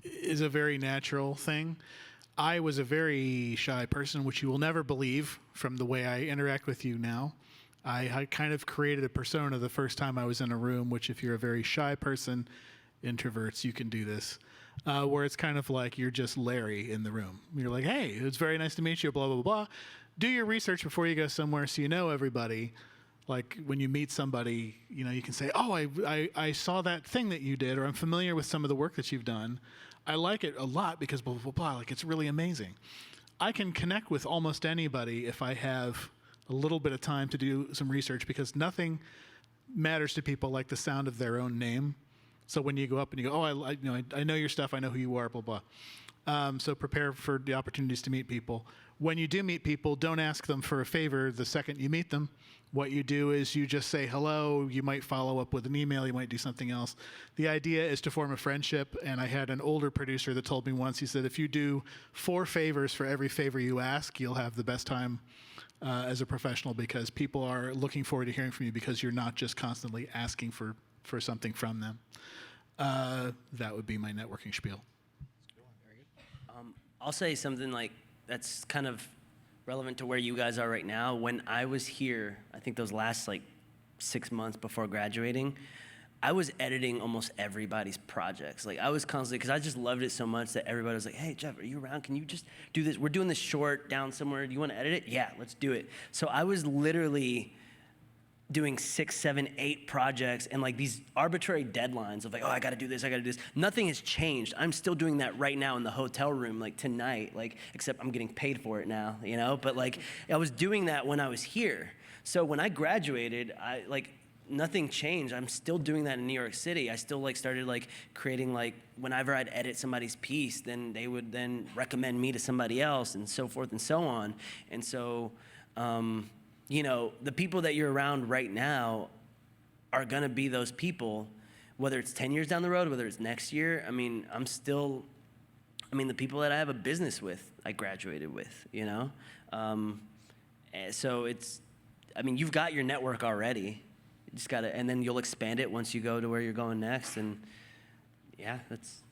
is a very natural thing. I was a very shy person, which you will never believe from the way I interact with you now. I kind of created a persona the first time I was in a room, which if you're a very shy person, introverts, you can do this, where it's kind of like you're just Larry in the room. You're like, hey, it's very nice to meet you, blah, blah, blah. Do your research before you go somewhere so you know everybody. Like when you meet somebody, you know, you can say, oh, I saw that thing that you did, or I'm familiar with some of the work that you've done. I like it a lot because blah, blah, blah, like it's really amazing. I can connect with almost anybody if I have a little bit of time to do some research, because nothing matters to people like the sound of their own name. So when you go up and you go, oh, I know your stuff, I know who you are, blah, blah. So prepare for the opportunities to meet people. When you do meet people, don't ask them for a favor the second you meet them. What you do is you just say hello. You might follow up with an email. You might do something else. The idea is to form a friendship. And I had an older producer that told me once, he said, if you do 4 favors for every favor you ask, you'll have the best time as a professional, because people are looking forward to hearing from you because you're not just constantly asking for something from them. That would be my networking spiel. I'll say something like that's kind of relevant to where you guys are right now. When I was here, I think those last like 6 months before graduating, I was editing almost everybody's projects. Like I was constantly, because I just loved it so much that everybody was like, hey, Jeff, are you around? Can you just do this? We're doing this short down somewhere. Do you want to edit it? Yeah, let's do it. So I was literally doing 6, 7, 8 projects and like these arbitrary deadlines of like, oh, I got to do this, I got to do this. Nothing has changed. I'm still doing that right now in the hotel room, like tonight, like, except I'm getting paid for it now, you know? But like, I was doing that when I was here. So when I graduated, nothing changed. I'm still doing that in New York City. I still like started like creating like, whenever I'd edit somebody's piece, then they would then recommend me to somebody else and so forth and so on. And so, you know, the people that you're around right now are gonna be those people, whether it's 10 years down the road, whether it's next year. I mean, the people that I have a business with, I graduated with, you know? So you've got your network already. You just gotta, and then you'll expand it once you go to where you're going next. And yeah, that's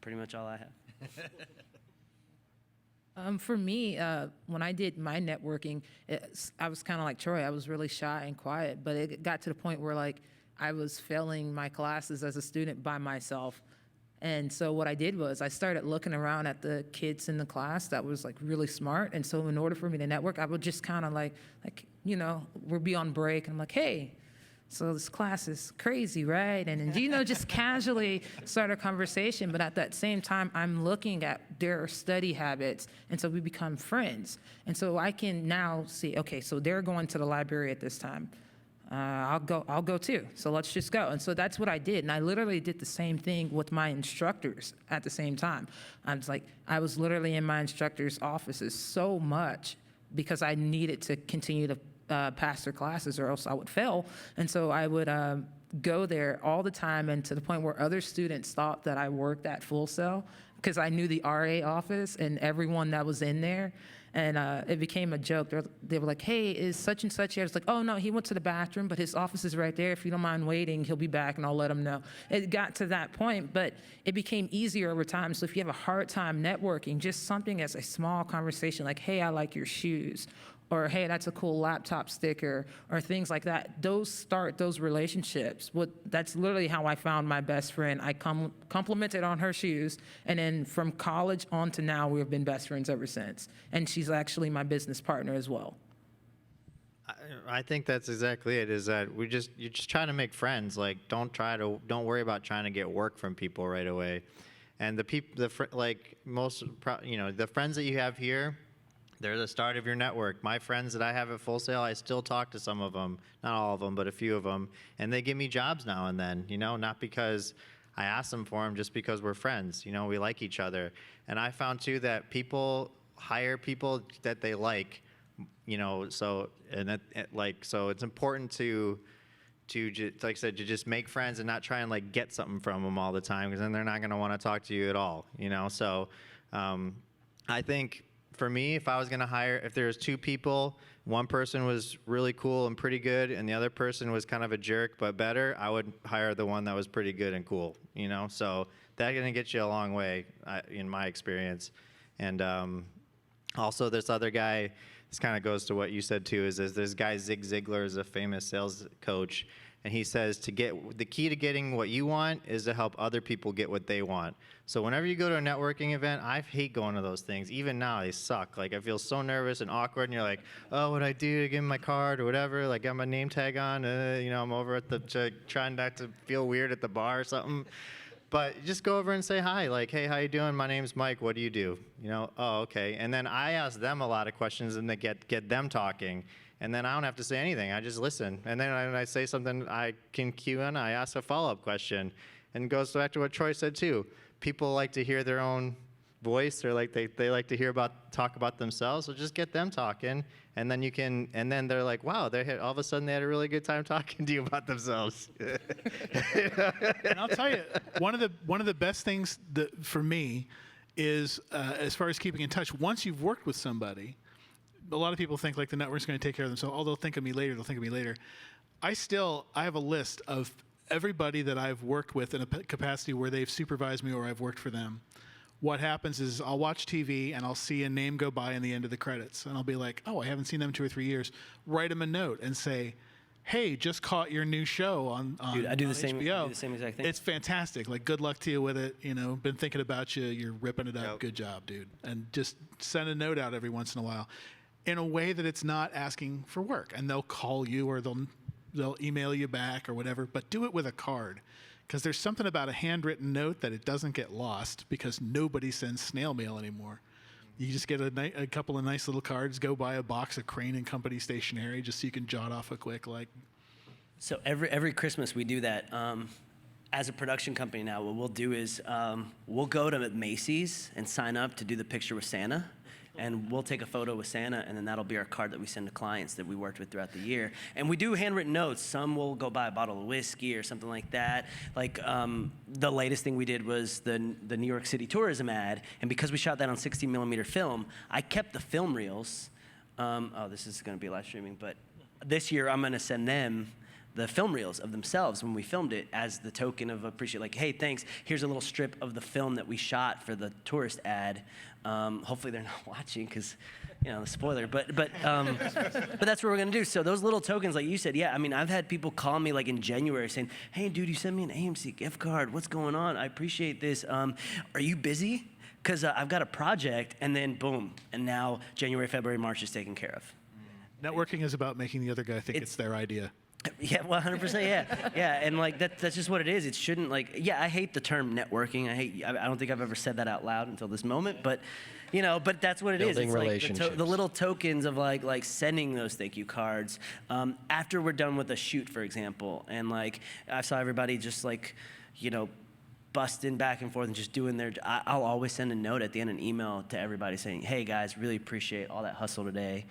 pretty much all I have. For me, when I did my networking, I was kind of like Troy. I was really shy and quiet, but it got to the point where like I was failing my classes as a student by myself. And so what I did was I started looking around at the kids in the class that was like really smart. And so in order for me to network, I would just kind of like, you know, we'll be on break and I'm like, hey, so this class is crazy, right? And you know, just casually start a conversation, but at that same time, I'm looking at their study habits, and so we become friends. And so I can now see, okay, so they're going to the library at this time. I'll go too. So let's just go. And so that's what I did. And I literally did the same thing with my instructors at the same time. I was literally in my instructors' offices so much because I needed to continue to pass their classes or else I would fail. And so I would go there all the time, and to the point where other students thought that I worked at Full Sail because I knew the RA office and everyone that was in there. And it became a joke. They were like, hey, is such and such here? It's like, oh, no, he went to the bathroom, but his office is right there. If you don't mind waiting, he'll be back, and I'll let him know. It got to that point, but it became easier over time. So if you have a hard time networking, just something as a small conversation like, hey, I like your shoes, or hey, that's a cool laptop sticker, or things like that. Those start those relationships. That's literally how I found my best friend. I complimented on her shoes, and then from college on to now, we've been best friends ever since. And she's actually my business partner as well. I think that's exactly it. Is that you're just trying to make friends. Like, don't worry about trying to get work from people right away. And the friends that you have here, they're the start of your network. My friends that I have at Full Sail, I still talk to some of them, not all of them, but a few of them, and they give me jobs now and then, not because I ask them for them, just because we're friends, we like each other. And I found too that people hire people that they like, so it's important to like I said, to just make friends and not try and like get something from them all the time, because then they're not going to want to talk to you at all, So I think, for me, if I was going to hire, if there was two people, one person was really cool and pretty good, and the other person was kind of a jerk but better, I would hire the one that was pretty good and cool, So that's going to get you a long way, in my experience. And also, this other guy, this kind of goes to what you said too, is this guy Zig Ziglar is a famous sales coach, and he says the key to getting what you want is to help other people get what they want. So whenever you go to a networking event, I hate going to those things. Even now, they suck. Like, I feel so nervous and awkward, and you're like, oh, what do I do to give him my card or whatever? Like, got my name tag on, I'm over at trying not to feel weird at the bar or something. But just go over and say hi, like, hey, how you doing? My name's Mike. What do you do? Oh, okay. And then I ask them a lot of questions, and they get them talking. And then I don't have to say anything. I just listen. And then when I say something I can cue in, I ask a follow-up question. And it goes back to what Troy said too. People like to hear their own voice, or like they like to talk about themselves. So just get them talking, and then and then they're like, wow, all of a sudden they had a really good time talking to you about themselves. And I'll tell you, one of the best things for me is, as far as keeping in touch, once you've worked with somebody, a lot of people think like the network's going to take care of themselves. Oh, they'll think of me later. I have a list of everybody that I've worked with in a capacity where they've supervised me or I've worked for them. What happens is I'll watch TV and I'll see a name go by in the end of the credits, and I'll be like, oh, I haven't seen them 2 or 3 years. Write them a note and say, hey, just caught your new show on Dude, I do the HBO. same. I do the same exact thing. It's fantastic. Like, good luck to you with it. Been thinking about you. You're ripping it up. Yep. Good job, dude. And just send a note out every once in a while, in a way that it's not asking for work. And they'll call you, or they'll email you back or whatever. But do it with a card, because there's something about a handwritten note that it doesn't get lost, because nobody sends snail mail anymore. You just get a couple of nice little cards, go buy a box of Crane and Company stationery just so you can jot off a quick, like. So every Christmas we do that. As a production company now, what we'll do is we'll go to Macy's and sign up to do the picture with Santa. And we'll take a photo with Santa, and then that'll be our card that we send to clients that we worked with throughout the year. And we do handwritten notes. Some will go buy a bottle of whiskey or something like that. Like the latest thing we did was the New York City tourism ad. And because we shot that on 60mm film, I kept the film reels. This is going to be live streaming, but this year I'm going to send them the film reels of themselves when we filmed it, as the token of appreciation. Like, hey, thanks. Here's a little strip of the film that we shot for the tourist ad. Hopefully they're not watching, because, the spoiler. But that's what we're gonna do. So those little tokens, like you said, yeah. I mean, I've had people call me like in January saying, "Hey, dude, you sent me an AMC gift card. What's going on? I appreciate this. Are you busy? Because I've got a project." And then boom, and now January, February, March is taken care of. Networking is about making the other guy think it's their idea. Yeah, 100%. Yeah, and like that's just what it is. It shouldn't I hate the term networking. I don't think I've ever said that out loud until this moment. But, but that's what it is. It's like the little tokens of like sending those thank you cards after we're done with a shoot, for example. And like I saw everybody just busting back and forth and just doing I'll always send a note at the end, an email to everybody saying, hey guys, really appreciate all that hustle today.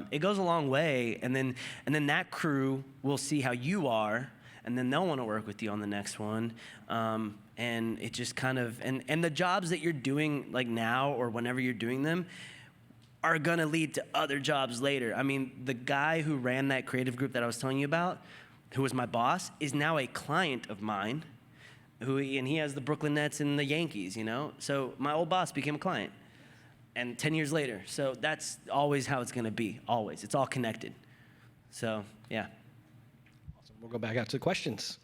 It goes a long way, and then that crew will see how you are, and then they'll want to work with you on the next one. And it just kind of, and the jobs that you're doing like now or whenever you're doing them are going to lead to other jobs later. I mean, the guy who ran that creative group that I was telling you about, who was my boss, is now a client of mine, and he has the Brooklyn Nets and the Yankees, you know? So my old boss became a client, and 10 years later. So that's always how it's going to be, always. It's all connected. So, yeah. Awesome. We'll go back out to questions.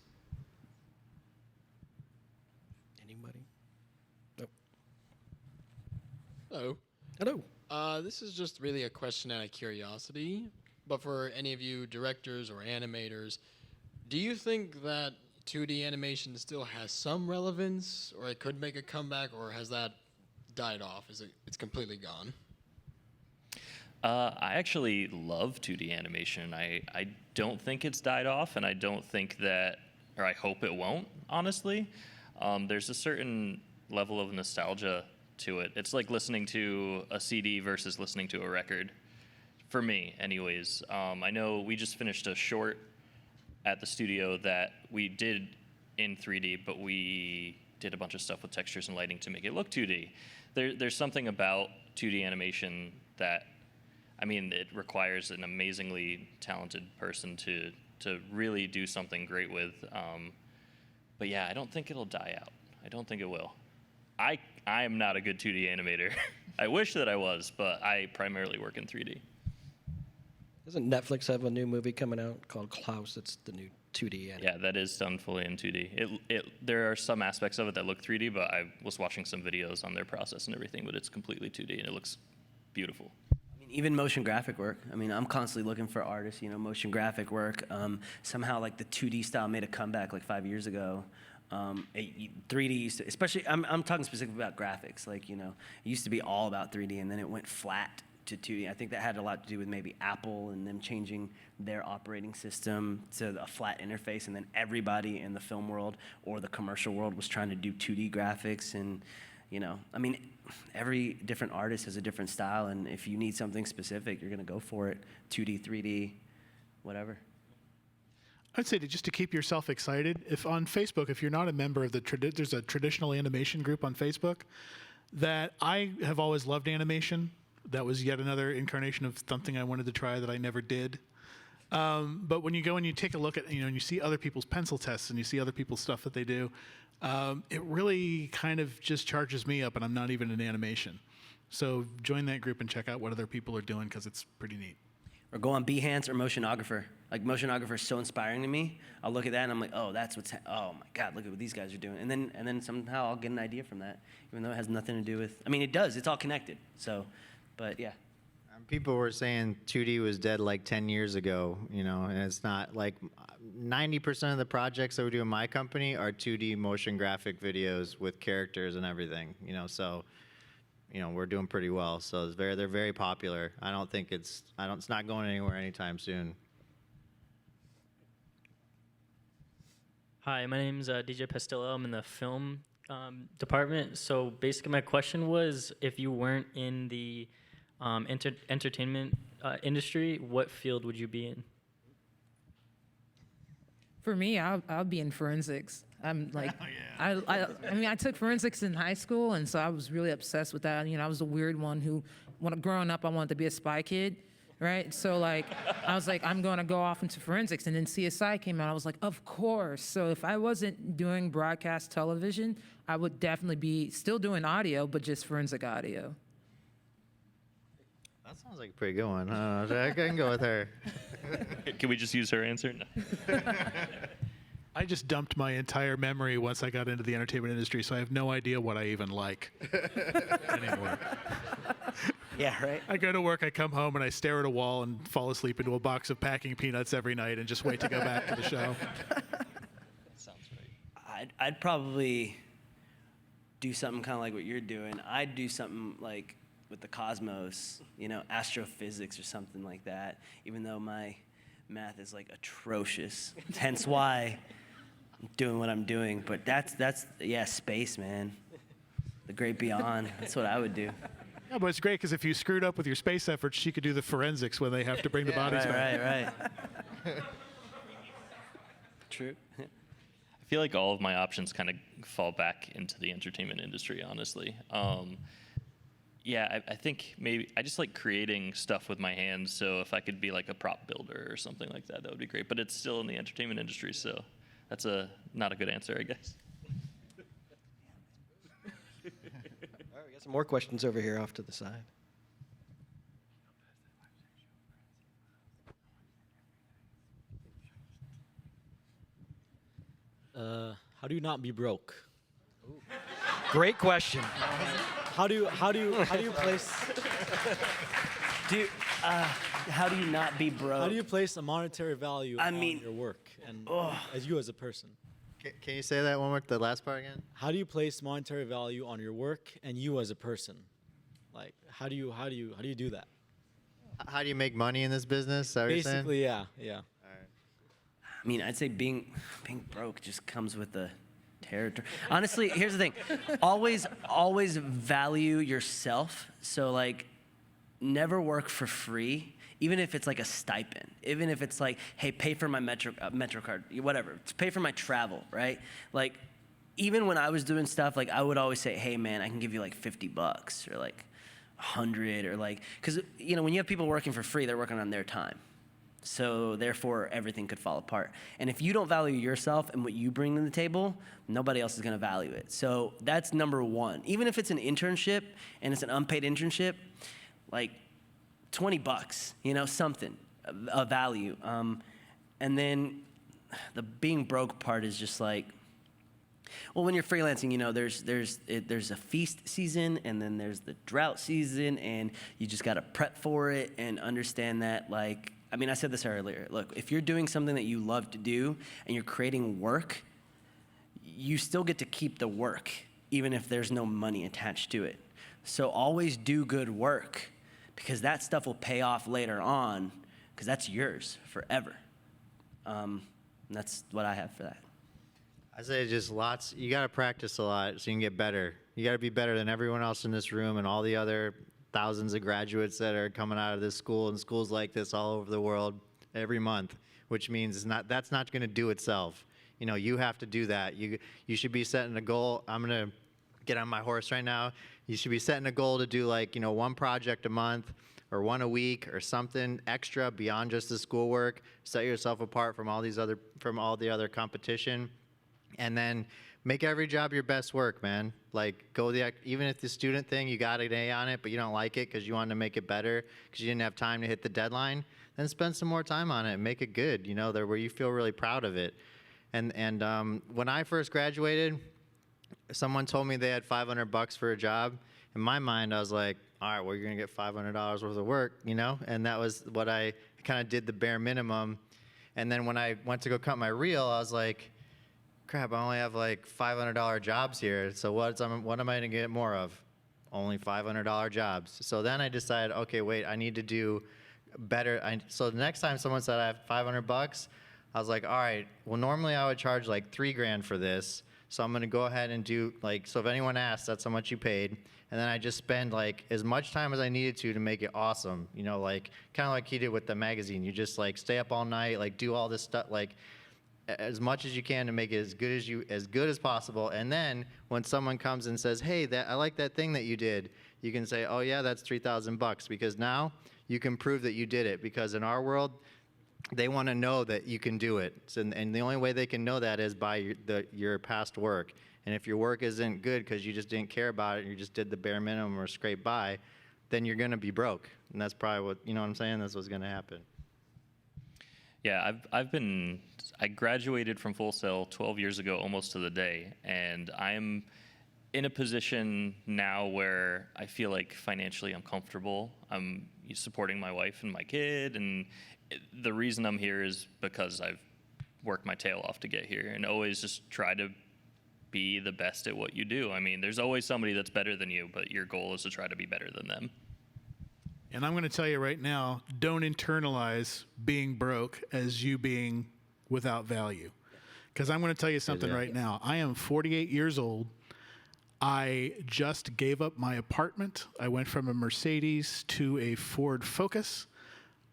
Anybody? Nope. Hello. Hello. This is just really a question out of curiosity, but for any of you directors or animators, do you think that 2D animation still has some relevance, or it could make a comeback, or has that died off? It's completely gone? I actually love 2D animation. I don't think it's died off, and I don't think that, or I hope it won't, honestly. There's a certain level of nostalgia to it. It's like listening to a CD versus listening to a record, for me anyways. I know we just finished a short at the studio that we did in 3D, but we did a bunch of stuff with textures and lighting to make it look 2D. There's something about 2D animation that, I mean, it requires an amazingly talented person to really do something great with. But yeah, I don't think it'll die out. I don't think it will. I am not a good 2D animator. I wish that I was, but I primarily work in 3D. Doesn't Netflix have a new movie coming out called Klaus? It's the new 2D anime. Yeah, that is done fully in 2D. There are some aspects of it that look 3D, but I was watching some videos on their process and everything, but it's completely 2D and it looks beautiful. I mean, even motion graphic work. I mean, I'm constantly looking for artists, you know, motion graphic work. Somehow, like, the 2D style made a comeback like 5 years ago. 3D used to, especially, I'm talking specifically about graphics. Like, you know, it used to be all about 3D, and then it went flat to 2D. I think that had a lot to do with maybe Apple and them changing their operating system to a flat interface, and then everybody in the film world or the commercial world was trying to do 2D graphics. And, you know, I mean, every different artist has a different style, and if you need something specific, you're going to go for it. 2D, 3D, whatever. I'd say just to keep yourself excited, if on Facebook, if you're not a member of there's a traditional animation group on Facebook that I have always loved animation. That was yet another incarnation of something I wanted to try that I never did. But when you go and you take a look at, you know, and you see other people's pencil tests and you see other people's stuff that they do, it really kind of just charges me up, and I'm not even in animation. So join that group and check out what other people are doing, because it's pretty neat. Or go on Behance or Motionographer. Like, Motionographer is so inspiring to me. I'll look at that and I'm like, oh, that's oh my God, look at what these guys are doing. And then somehow I'll get an idea from that, even though it has nothing to do with, I mean, it does, it's all connected. So, but yeah. People were saying 2D was dead like 10 years ago, you know, and it's not. Like 90% of the projects that we do in my company are 2D motion graphic videos with characters and everything, you know, so, you know, we're doing pretty well. So they're very popular. I don't think it's not going anywhere anytime soon. Hi, my name's DJ Pestillo. I'm in the film department. So basically my question was, if you weren't in the entertainment industry, what field would you be in? For me, I'll be in forensics. I'm like, I mean, I took forensics in high school, and so I was really obsessed with that. You know, I was the weird one who, when growing up, I wanted to be a spy kid, right? So like, I was like, I'm going to go off into forensics, and then CSI came out. I was like, of course. So if I wasn't doing broadcast television, I would definitely be still doing audio, but just forensic audio. That sounds like a pretty good one. I can go with her. Can we just use her answer? No. I just dumped my entire memory once I got into the entertainment industry, so I have no idea what I even like anymore. Yeah, right? I go to work, I come home, and I stare at a wall and fall asleep into a box of packing peanuts every night and just wait to go back to the show. Sounds right. I'd probably do something kind of like what you're doing. I'd do something like with the cosmos, you know, astrophysics or something like that, even though my math is like atrocious. Hence why I'm doing what I'm doing. But that's yeah, space, man. The great beyond. That's what I would do. Yeah, but it's great because if you screwed up with your space efforts, she could do the forensics when they have to bring the bodies back. Right. True. I feel like all of my options kind of fall back into the entertainment industry, honestly. I think maybe I just like creating stuff with my hands. So if I could be like a prop builder or something like that, that would be great. But it's still in the entertainment industry, so that's not a good answer, I guess. All right, we got some more questions over here off to the side. How do you not be broke? Great question. How do you place? How do you not be broke? How do you place a monetary value on your work and as you as a person? Can you say that one more, the last part again? How do you place monetary value on your work and you as a person? Like, how do you do that? How do you make money in this business? Is that what you're saying? Basically, yeah. I mean, I'd say being broke just comes with the territory. Honestly, here's the thing. Always value yourself. So, like, never work for free, even if it's like a stipend. Even if it's like, hey, pay for my Metro card, whatever. Pay for my travel, right? Like, even when I was doing stuff, like, I would always say, hey, man, I can give you like $50 or like 100 or like, because, you know, when you have people working for free, they're working on their time. So therefore, everything could fall apart. And if you don't value yourself and what you bring to the table, nobody else is going to value it. So that's number one. Even if it's an internship and it's an unpaid internship, like $20, you know, something of value. And then the being broke part is just like, well, when you're freelancing, you know, there's a feast season and then there's the drought season, and you just got to prep for it and understand that, like, I mean, I said this earlier. Look, if you're doing something that you love to do and you're creating work, you still get to keep the work, even if there's no money attached to it. So always do good work, because that stuff will pay off later on, because that's yours forever. And that's what I have for that. I say just lots. You got to practice a lot so you can get better. You got to be better than everyone else in this room and all the other thousands of graduates that are coming out of this school and schools like this all over the world every month, which means that's not going to do itself. You know, you have to do that. You should be setting a goal. I'm going to get on my horse right now. You should be setting a goal to do, like, you know, one project a month or one a week or something extra beyond just the schoolwork. Set yourself apart from all the other competition, and then make every job your best work, man. Like, even if the student thing, you got an A on it, but you don't like it because you wanted to make it better because you didn't have time to hit the deadline, then spend some more time on it and make it good, you know, where you feel really proud of it. And when I first graduated, someone told me they had $500 for a job. In my mind, I was like, all right, well, you're going to get $500 worth of work, you know? And that was what I kind of did, the bare minimum. And then when I went to go cut my reel, I was like, crap, I only have like $500 jobs here. So what am I going to get more of? Only $500 jobs. So then I decided, okay, wait, I need to do better. So the next time someone said I have $500, I was like, all right, well, normally I would charge like $3,000 for this. So I'm going to go ahead and do, like, so if anyone asks, that's how much you paid. And then I just spend like as much time as I needed to make it awesome. You know, like kind of like he did with the magazine. You just like stay up all night, like do all this stuff, like as much as you can to make it as good as possible. And then when someone comes and says, hey, I like that thing that you did, you can say, oh yeah, that's $3,000, because now you can prove that you did it. Because in our world, they want to know that you can do it. So, and the only way they can know that is by your past work. And if your work isn't good because you just didn't care about it and you just did the bare minimum or scrape by, then you're going to be broke. And that's probably what, you know what I'm saying? That's what's going to happen. Yeah, I graduated from Full Sail 12 years ago, almost to the day, and I'm in a position now where I feel like financially I'm comfortable. I'm supporting my wife and my kid, and the reason I'm here is because I've worked my tail off to get here, and always just try to be the best at what you do. I mean, there's always somebody that's better than you, but your goal is to try to be better than them. And I'm going to tell you right now, don't internalize being broke as you being without value. Because I'm going to tell you something right now. I am 48 years old. I just gave up my apartment. I went from a Mercedes to a Ford Focus.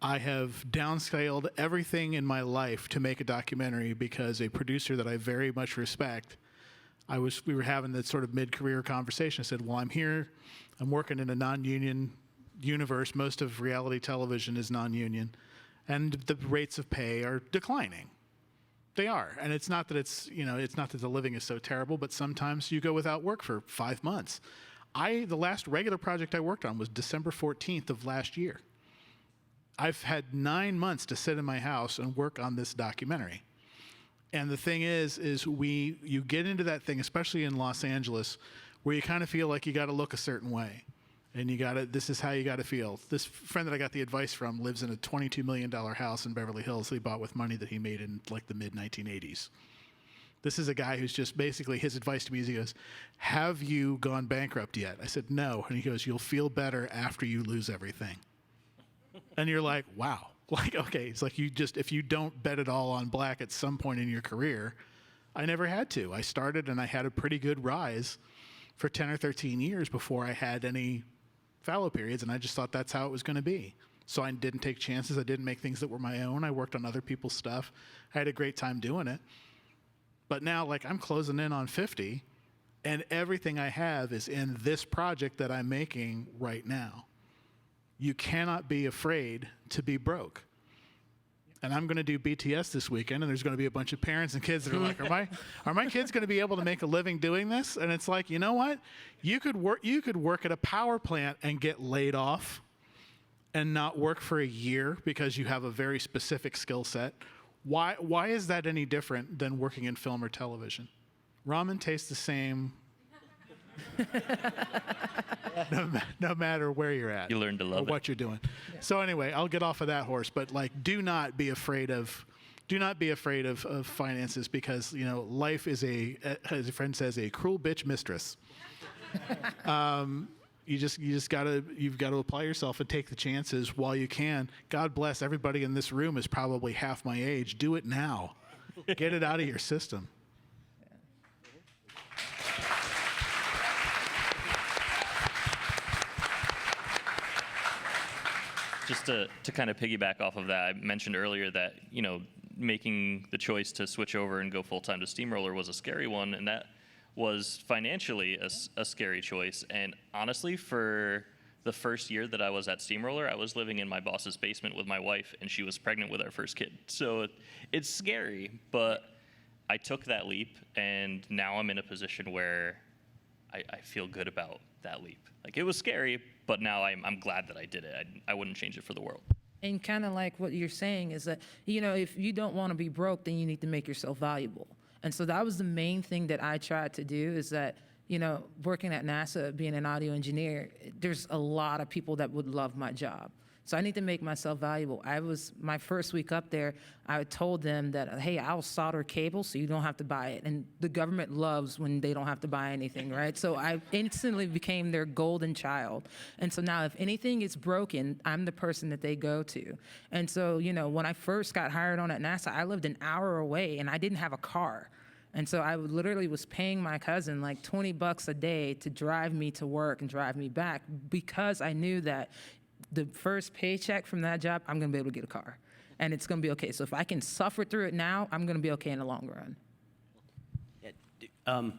I have downscaled everything in my life to make a documentary because a producer that I very much respect, we were having that sort of mid-career conversation. I said, well, I'm here, I'm working in a non-union universe. Most of reality television is non-union, and the rates of pay are declining. They are, and it's not that it's not that the living is so terrible, but sometimes you go without work for 5 months. The last regular project I worked on was December 14th of last year. I've had 9 months to sit in my house and work on this documentary. And the thing is you get into that thing, especially in Los Angeles, where you kind of feel like you got to look a certain way. And this is how you got to feel. This friend that I got the advice from lives in a $22 million house in Beverly Hills that he bought with money that he made in like the mid-1980s. This is a guy who's just basically, his advice to me is he goes, have you gone bankrupt yet? I said, no. And he goes, you'll feel better after you lose everything. And you're like, wow. Like, okay, it's like if you don't bet it all on black at some point in your career, I never had to. I started and I had a pretty good rise for 10 or 13 years before I had any fallow periods, and I just thought that's how it was going to be. So I didn't take chances. I didn't make things that were my own. I worked on other people's stuff. I had a great time doing it. But now, like, I'm closing in on 50, and everything I have is in this project that I'm making right now. You cannot be afraid to be broke. And I'm going to do BTS this weekend, and there's going to be a bunch of parents and kids that are like, are my kids going to be able to make a living doing this? And it's like, you know what? You could work at a power plant and get laid off and not work for a year because you have a very specific skill set. Why is that any different than working in film or television? Ramen tastes the same no matter where you're at. You learn to love or what you're doing. Yeah. So anyway, I'll get off of that horse, but like, do not be afraid of finances, because life is as a friend says, a cruel bitch mistress. You've got to apply yourself and take the chances while you can. God bless everybody in this room is probably half my age. Do it now. Get it out of your system. Just to kind of piggyback off of that, I mentioned earlier that, making the choice to switch over and go full-time to Steamroller was a scary one, and that was financially a scary choice. And honestly, for the first year that I was at Steamroller, I was living in my boss's basement with my wife, and she was pregnant with our first kid. So it's scary, but I took that leap, and now I'm in a position where I feel good about that leap. Like, it was scary, but now I'm glad that I did it. I wouldn't change it for the world. And kind of like what you're saying is that, if you don't want to be broke, then you need to make yourself valuable. And so that was the main thing that I tried to do, is that, working at NASA, being an audio engineer, there's a lot of people that would love my job. So I need to make myself valuable. My first week up there, I told them that, hey, I'll solder cable so you don't have to buy it. And the government loves when they don't have to buy anything, right? So I instantly became their golden child. And so now if anything is broken, I'm the person that they go to. And so, when I first got hired on at NASA, I lived an hour away and I didn't have a car. And so I literally was paying my cousin like $20 a day to drive me to work and drive me back, because I knew that the first paycheck from that job, I'm going to be able to get a car. And it's going to be okay. So if I can suffer through it now, I'm going to be okay in the long run. Yeah,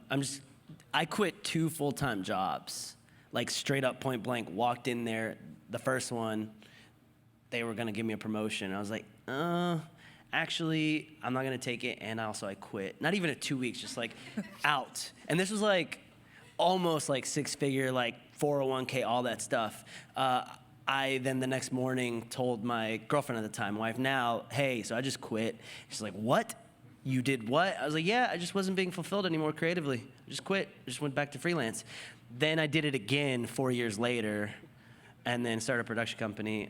I quit 2 full-time jobs, like straight up point blank, walked in there. The first one, they were going to give me a promotion. I was like, actually, I'm not going to take it. And also I quit. Not even 2 weeks, just like out. And this was like almost like 6-figure, like 401k, all that stuff. I then the next morning told my girlfriend at the time, wife now, hey, so I just quit. She's like, what? You did what? I was like, yeah, I just wasn't being fulfilled anymore creatively. I just quit. I just went back to freelance. Then I did it again 4 years later, and then started a production company.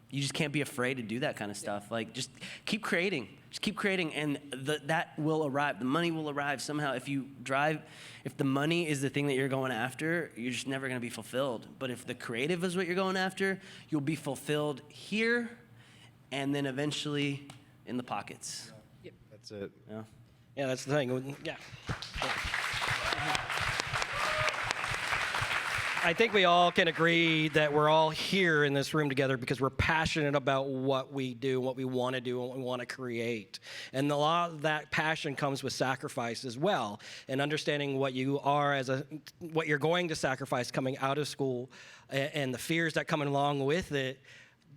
You just can't be afraid to do that kind of stuff. Like, just keep creating. Just keep creating, and that will arrive. The money will arrive somehow. If the money is the thing that you're going after, you're just never going to be fulfilled. But if the creative is what you're going after, you'll be fulfilled here, and then eventually in the pockets. Yep. That's it. Yeah, that's the thing. Yeah. I think we all can agree that we're all here in this room together because we're passionate about what we do, what we want to do, and what we want to create. And a lot of that passion comes with sacrifice as well, and understanding what you are what you're going to sacrifice coming out of school, and the fears that come along with it.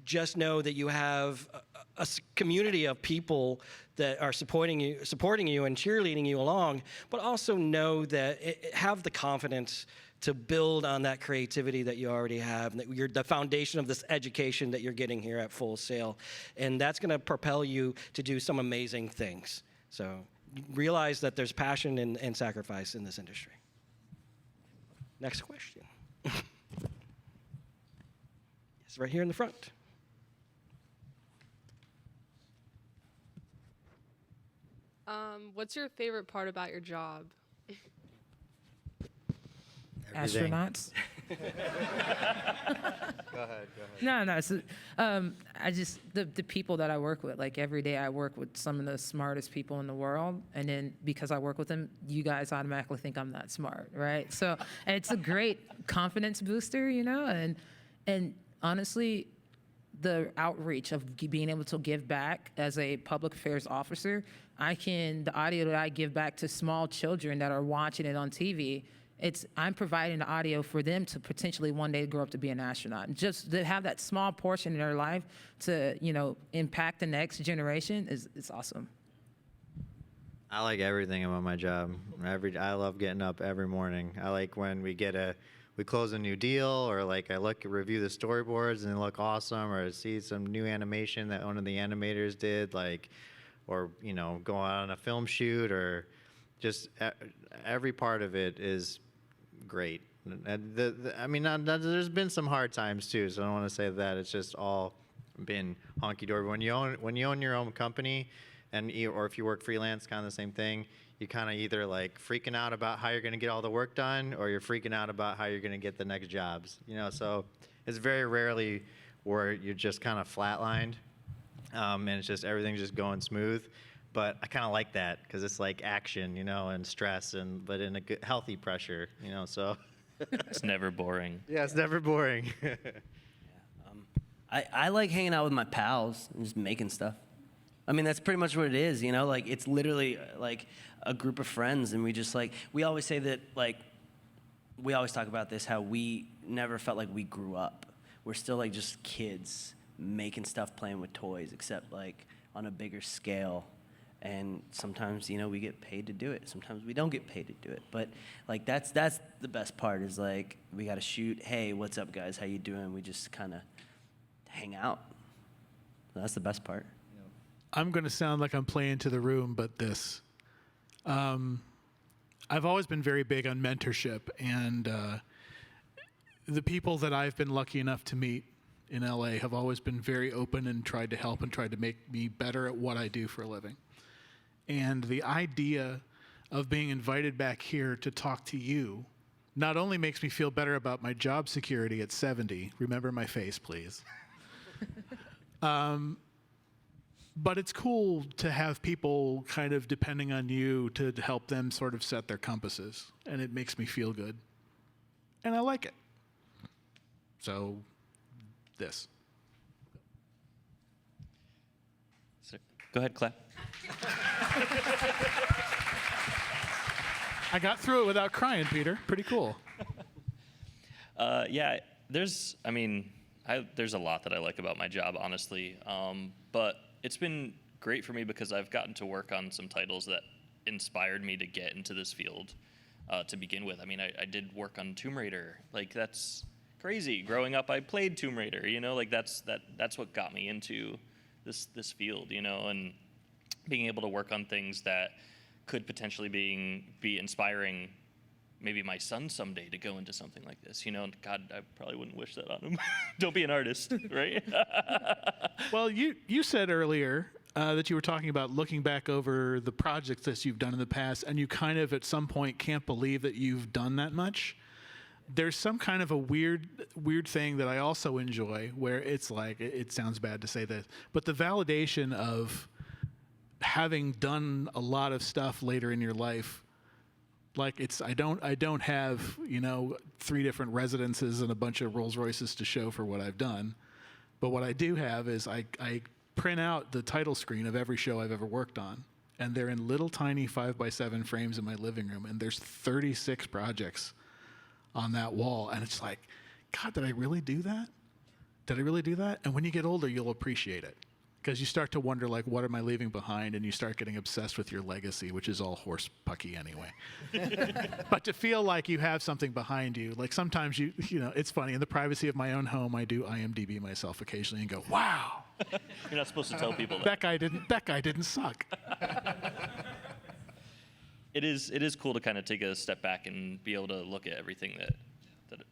Just know that you have a community of people that are supporting you and cheerleading you along, but also know that have the confidence to build on that creativity that you already have, and that you're the foundation of this education that you're getting here at Full Sail. And that's going to propel you to do some amazing things. So realize that there's passion and sacrifice in this industry. Next question. It's right here in the front. What's your favorite part about your job? Everything. Astronauts. Go ahead. No. So, I just the people that I work with. Like every day, I work with some of the smartest people in the world, and then because I work with them, you guys automatically think I'm that smart, right? So it's a great confidence booster, you know. And honestly, the outreach of being able to give back as a public affairs officer, the audio that I give back to small children that are watching it on TV. I'm providing the audio for them to potentially one day grow up to be an astronaut. Just to have that small portion in their life to, impact the next generation is awesome. I like everything about my job. I love getting up every morning. I like when we close a new deal, or like review the storyboards and they look awesome, or see some new animation that one of the animators did, or go on a film shoot, or just every part of it is great. And there's been some hard times too, so I don't want to say that it's just all been honky-dory. When you own your own company, or if you work freelance, kind of the same thing. You kind of either freaking out about how you're going to get all the work done, or you're freaking out about how you're going to get the next jobs. So it's very rarely where you're just kind of flatlined, and it's just everything's just going smooth. But I kind of like that because it's like action, and stress, but in a good, healthy pressure, So It's never boring. Yeah, it's never boring. I like hanging out with my pals and just making stuff. I mean, that's pretty much what it is, it's literally like a group of friends, and we always say that, we always talk about this, how we never felt like we grew up. We're still just kids making stuff, playing with toys, except on a bigger scale. And sometimes, we get paid to do it. Sometimes we don't get paid to do it. But that's the best part is we got to shoot. Hey, what's up, guys? How you doing? We just kind of hang out. So that's the best part. I'm going to sound like I'm playing to the room, but this. I've always been very big on mentorship, and the people that I've been lucky enough to meet in LA have always been very open and tried to help and tried to make me better at what I do for a living. And the idea of being invited back here to talk to you not only makes me feel better about my job security at 70, remember my face, please, but it's cool to have people kind of depending on you to help them sort of set their compasses, and it makes me feel good. And I like it. So, this. Go ahead, clap. I got through it without crying, Peter. Pretty cool. Yeah, there's a lot that I like about my job, honestly. But it's been great for me because I've gotten to work on some titles that inspired me to get into this field to begin with. I did work on Tomb Raider. That's crazy. Growing up, I played Tomb Raider. That's what got me into this field. And being able to work on things that could potentially be inspiring maybe my son someday to go into something like this. God, I probably wouldn't wish that on him. Don't be an artist, right? Well, you said earlier that you were talking about looking back over the projects that you've done in the past, and you kind of at some point can't believe that you've done that much. There's some kind of a weird thing that I also enjoy where it's it sounds bad to say this, but the validation of having done a lot of stuff later in your life, Like I don't have 3 different residences and a bunch of Rolls Royces to show for what I've done. But what I do have is I print out the title screen of every show I've ever worked on, and they're in little tiny 5x7 frames in my living room, and there's 36 projects on that wall, and it's like, God, did I really do that? Did I really do that? And when you get older, you'll appreciate it, because you start to wonder, like, what am I leaving behind? And you start getting obsessed with your legacy, which is all horse pucky anyway. But to feel like you have something behind you, like sometimes it's funny, in the privacy of my own home, I do IMDb myself occasionally and go, wow. You're not supposed to tell people that. That guy didn't suck. It is cool to kind of take a step back and be able to look at everything that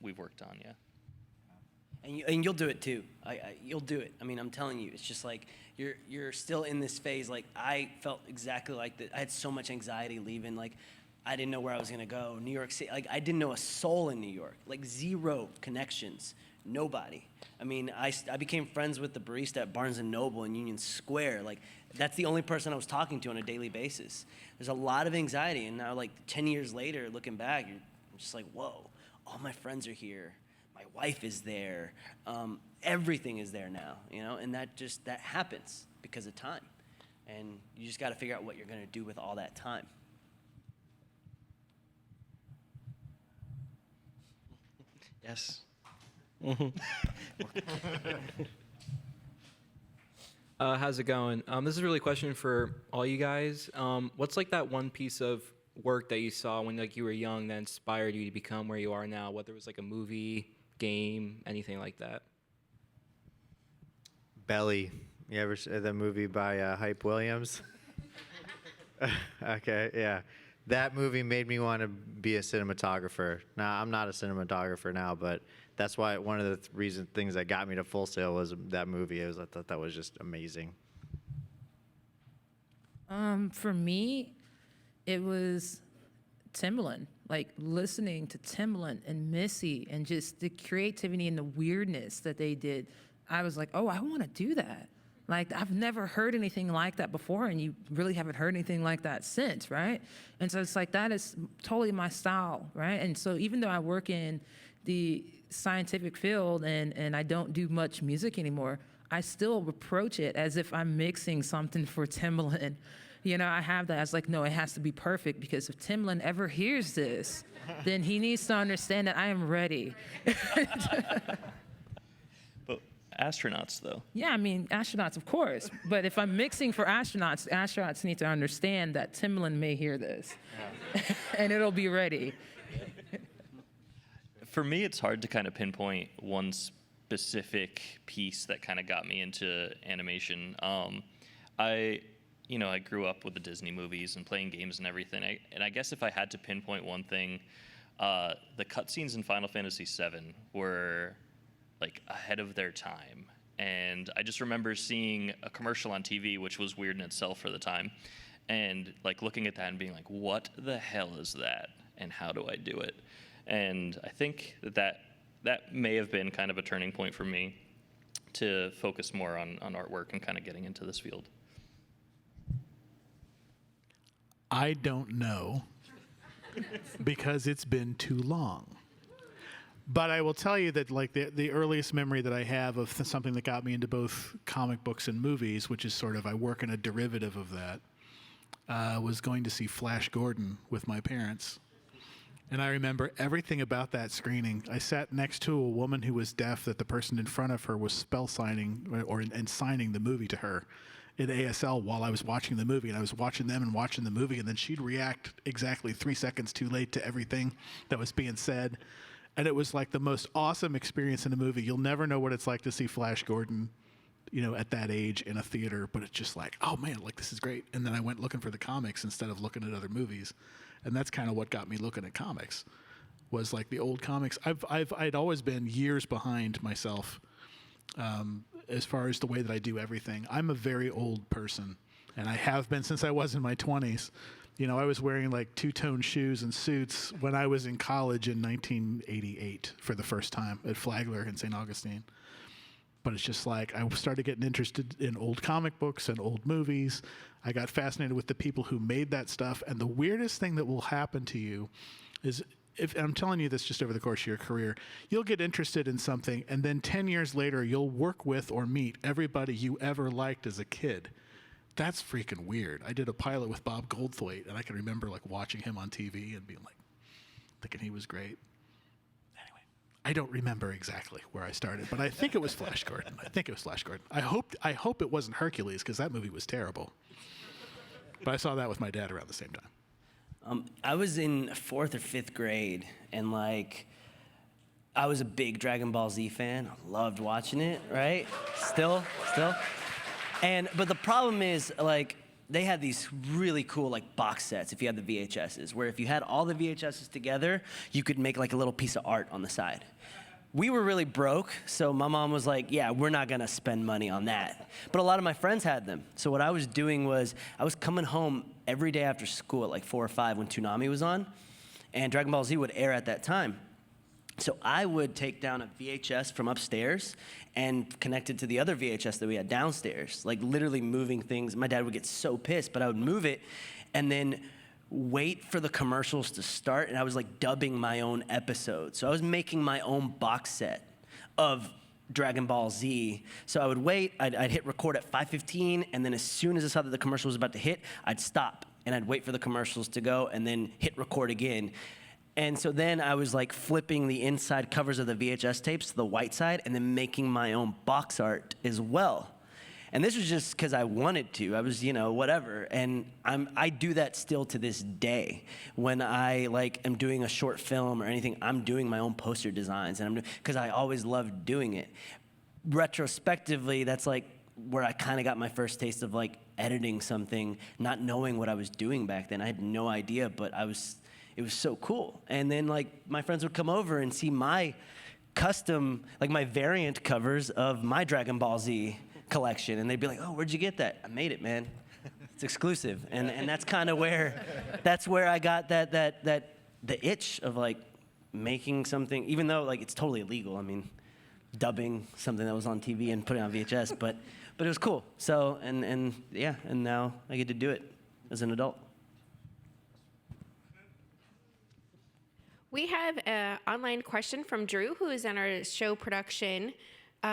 we've worked on, yeah. And you'll do it too. You'll do it. I mean, I'm telling you, it's just like you're still in this phase. Like I felt exactly like that. I had so much anxiety leaving. Like I didn't know where I was gonna go. New York City. Like I didn't know a soul in New York. Like 0 connections. Nobody. I mean, I became friends with the barista at Barnes and Noble in Union Square. Like that's the only person I was talking to on a daily basis. There's a lot of anxiety, and now like 10 years later, looking back, you're just like, whoa, all my friends are here. My wife is there. Everything is there now, and that happens because of time. And you just got to figure out what you're going to do with all that time. Yes. How's it going? This is really a question for all you guys. What's like that one piece of work that you saw when like you were young that inspired you to become where you are now, whether it was like a movie, game, anything like that? Belly. You ever see the movie by Hype Williams? Okay, yeah. That movie made me want to be a cinematographer. Now, I'm not a cinematographer now, but that's why one of the things that got me to Full Sail was that movie. I thought that was just amazing. For me, it was Timbaland. Like listening to Timbaland and Missy and just the creativity and the weirdness that they did. I was like, oh, I want to do that. Like, I've never heard anything like that before, and you really haven't heard anything like that since, right? And so it's like, that is totally my style, right? And so even though I work in the scientific field and I don't do much music anymore, I still approach it as if I'm mixing something for Timbaland. I have that. I was like, no, it has to be perfect, because if Timbaland ever hears this, then he needs to understand that I am ready. But astronauts, though. Yeah, I mean, astronauts, of course. But if I'm mixing for astronauts, astronauts need to understand that Timbaland may hear this. And it'll be ready. For me, it's hard to kind of pinpoint one specific piece that kind of got me into animation. I grew up with the Disney movies and playing games and everything. And I guess if I had to pinpoint one thing, the cutscenes in Final Fantasy VII were like ahead of their time. And I just remember seeing a commercial on TV, which was weird in itself for the time, and like looking at that and being like, what the hell is that? And how do I do it? And I think that may have been kind of a turning point for me to focus more on artwork and kind of getting into this field. I don't know, because it's been too long. But I will tell you that like the earliest memory that I have of something that got me into both comic books and movies, which is sort of, I work in a derivative of that, was going to see Flash Gordon with my parents. And I remember everything about that screening. I sat next to a woman who was deaf, that the person in front of her was spell signing and signing the movie to her in ASL while I was watching the movie. And I was watching them and watching the movie, and then she'd react exactly 3 seconds too late to everything that was being said. And it was like the most awesome experience in the movie. You'll never know what it's like to see Flash Gordon, at that age in a theater, but it's just like, oh man, like this is great. And then I went looking for the comics instead of looking at other movies. And that's kind of what got me looking at comics, was like the old comics. I'd always been years behind myself as far as the way that I do everything. I'm a very old person, and I have been since I was in my 20s. I was wearing like two-tone shoes and suits when I was in college in 1988 for the first time at Flagler in St. Augustine. But it's just like I started getting interested in old comic books and old movies. I got fascinated with the people who made that stuff. And the weirdest thing that will happen to you is, if I'm telling you this just over the course of your career, you'll get interested in something, and then 10 years later, you'll work with or meet everybody you ever liked as a kid. That's freaking weird. I did a pilot with Bob Goldthwait, and I can remember like watching him on TV and being like, thinking he was great. Anyway, I don't remember exactly where I started, but I think it was Flash Gordon. I hope it wasn't Hercules, because that movie was terrible. But I saw that with my dad around the same time. I was in 4th or 5th grade, and like, I was a big Dragon Ball Z fan. I loved watching it, right? Still. But the problem is, like, they had these really cool like box sets if you had the VHSs, where if you had all the VHSs together, you could make like a little piece of art on the side. We were really broke, so my mom was like, yeah, we're not gonna spend money on that. But a lot of my friends had them. So what I was doing was, I was coming home every day after school at like 4 or 5 when Toonami was on, and Dragon Ball Z would air at that time. So I would take down a VHS from upstairs and connect it to the other VHS that we had downstairs, like literally moving things. My dad would get so pissed, but I would move it and then wait for the commercials to start, and I was like dubbing my own episode. So I was making my own box set of Dragon Ball Z. So I would wait, I'd hit record at 5:15, and then as soon as I saw that the commercial was about to hit, I'd stop, and I'd wait for the commercials to go, and then hit record again. And so then I was like flipping the inside covers of the VHS tapes to the white side and then making my own box art as well. And this was just because I wanted to. I was, whatever. And I do that still to this day. When I like am doing a short film or anything, I'm doing my own poster designs, and because I always loved doing it. Retrospectively, that's like where I kind of got my first taste of like editing something, not knowing what I was doing back then. I had no idea, but it was so cool. And then like my friends would come over and see my custom, like my variant covers of my Dragon Ball Z collection. And they'd be like, oh, where'd you get that? I made it, man. It's exclusive. And that's kind of where I got the itch of like making something, even though like it's totally illegal. I mean, dubbing something that was on TV and putting it on VHS, but it was cool. So, and now I get to do it as an adult. We have an online question from Drew, who is in our show production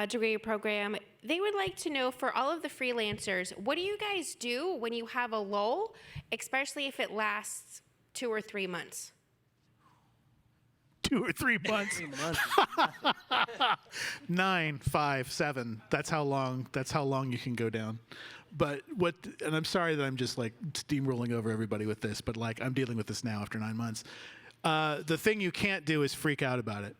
degree program. They would like to know, for all of the freelancers, what do you guys do when you have a lull, especially if it lasts 2 or 3 months? 2 or 3 months. 9, 5, 7. That's how long you can go down. But and I'm sorry that I'm just like steamrolling over everybody with this, but like I'm dealing with this now after 9 months. The thing you can't do is freak out about it.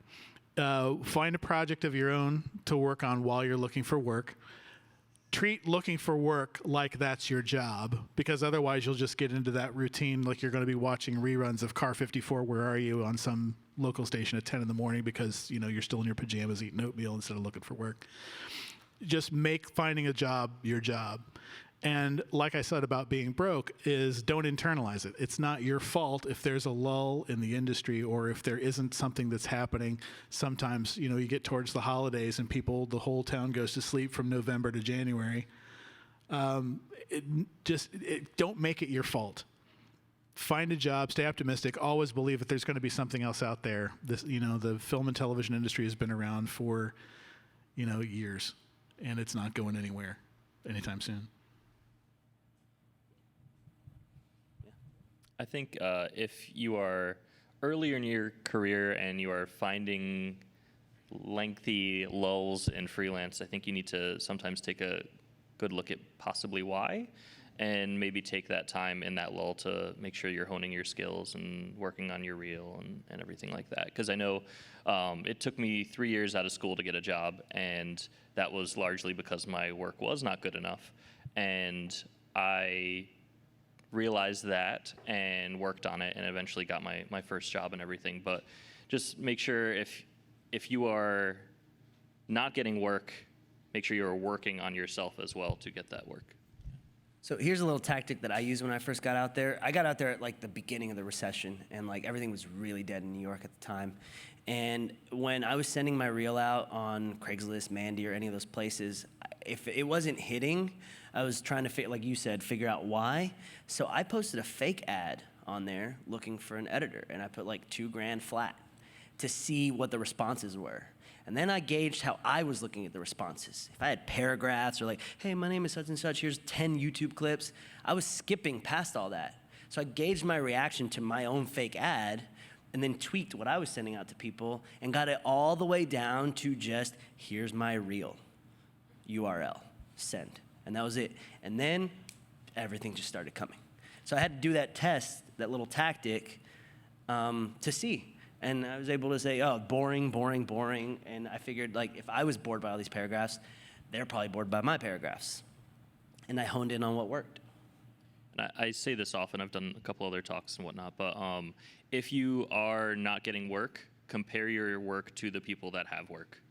Find a project of your own to work on while you're looking for work. Treat looking for work like that's your job, because otherwise you'll just get into that routine, like you're going to be watching reruns of Car 54, Where Are You, on some local station at 10 in the morning because you're still in your pajamas eating oatmeal instead of looking for work. Just make finding a job your job. And like I said about being broke, is don't internalize it. It's not your fault if there's a lull in the industry or if there isn't something that's happening. Sometimes, you get towards the holidays and the whole town goes to sleep from November to January. Don't make it your fault. Find a job, stay optimistic, always believe that there's going to be something else out there. The film and television industry has been around for, years, and it's not going anywhere anytime soon. I think if you are earlier in your career and you are finding lengthy lulls in freelance, I think you need to sometimes take a good look at possibly why, and maybe take that time in that lull to make sure you're honing your skills and working on your reel and everything like that. Because I know it took me 3 years out of school to get a job, and that was largely because my work was not good enough. And I realized that and worked on it and eventually got my first job and everything. But just make sure if you are not getting work, make sure you're working on yourself as well to get that work. So here's a little tactic that I used when I first got out there. I got out there at like the beginning of the recession, and like everything was really dead in New York at the time. And when I was sending my reel out on Craigslist, Mandy, or any of those places, if it wasn't hitting, I was trying to, like you said, figure out why. So I posted a fake ad on there looking for an editor, and I put like $2,000 flat to see what the responses were. And then I gauged how I was looking at the responses. If I had paragraphs or like, hey, my name is such and such, here's 10 YouTube clips, I was skipping past all that. So I gauged my reaction to my own fake ad and then tweaked what I was sending out to people and got it all the way down to just, here's my reel, URL, send. And that was it. And then everything just started coming. So I had to do that test, that little tactic, to see. And I was able to say, oh, boring, boring, boring. And I figured, like, if I was bored by all these paragraphs, they're probably bored by my paragraphs. And I honed in on what worked. And I say this often, I've done a couple other talks and whatnot, but if you are not getting work, compare your work to the people that have work,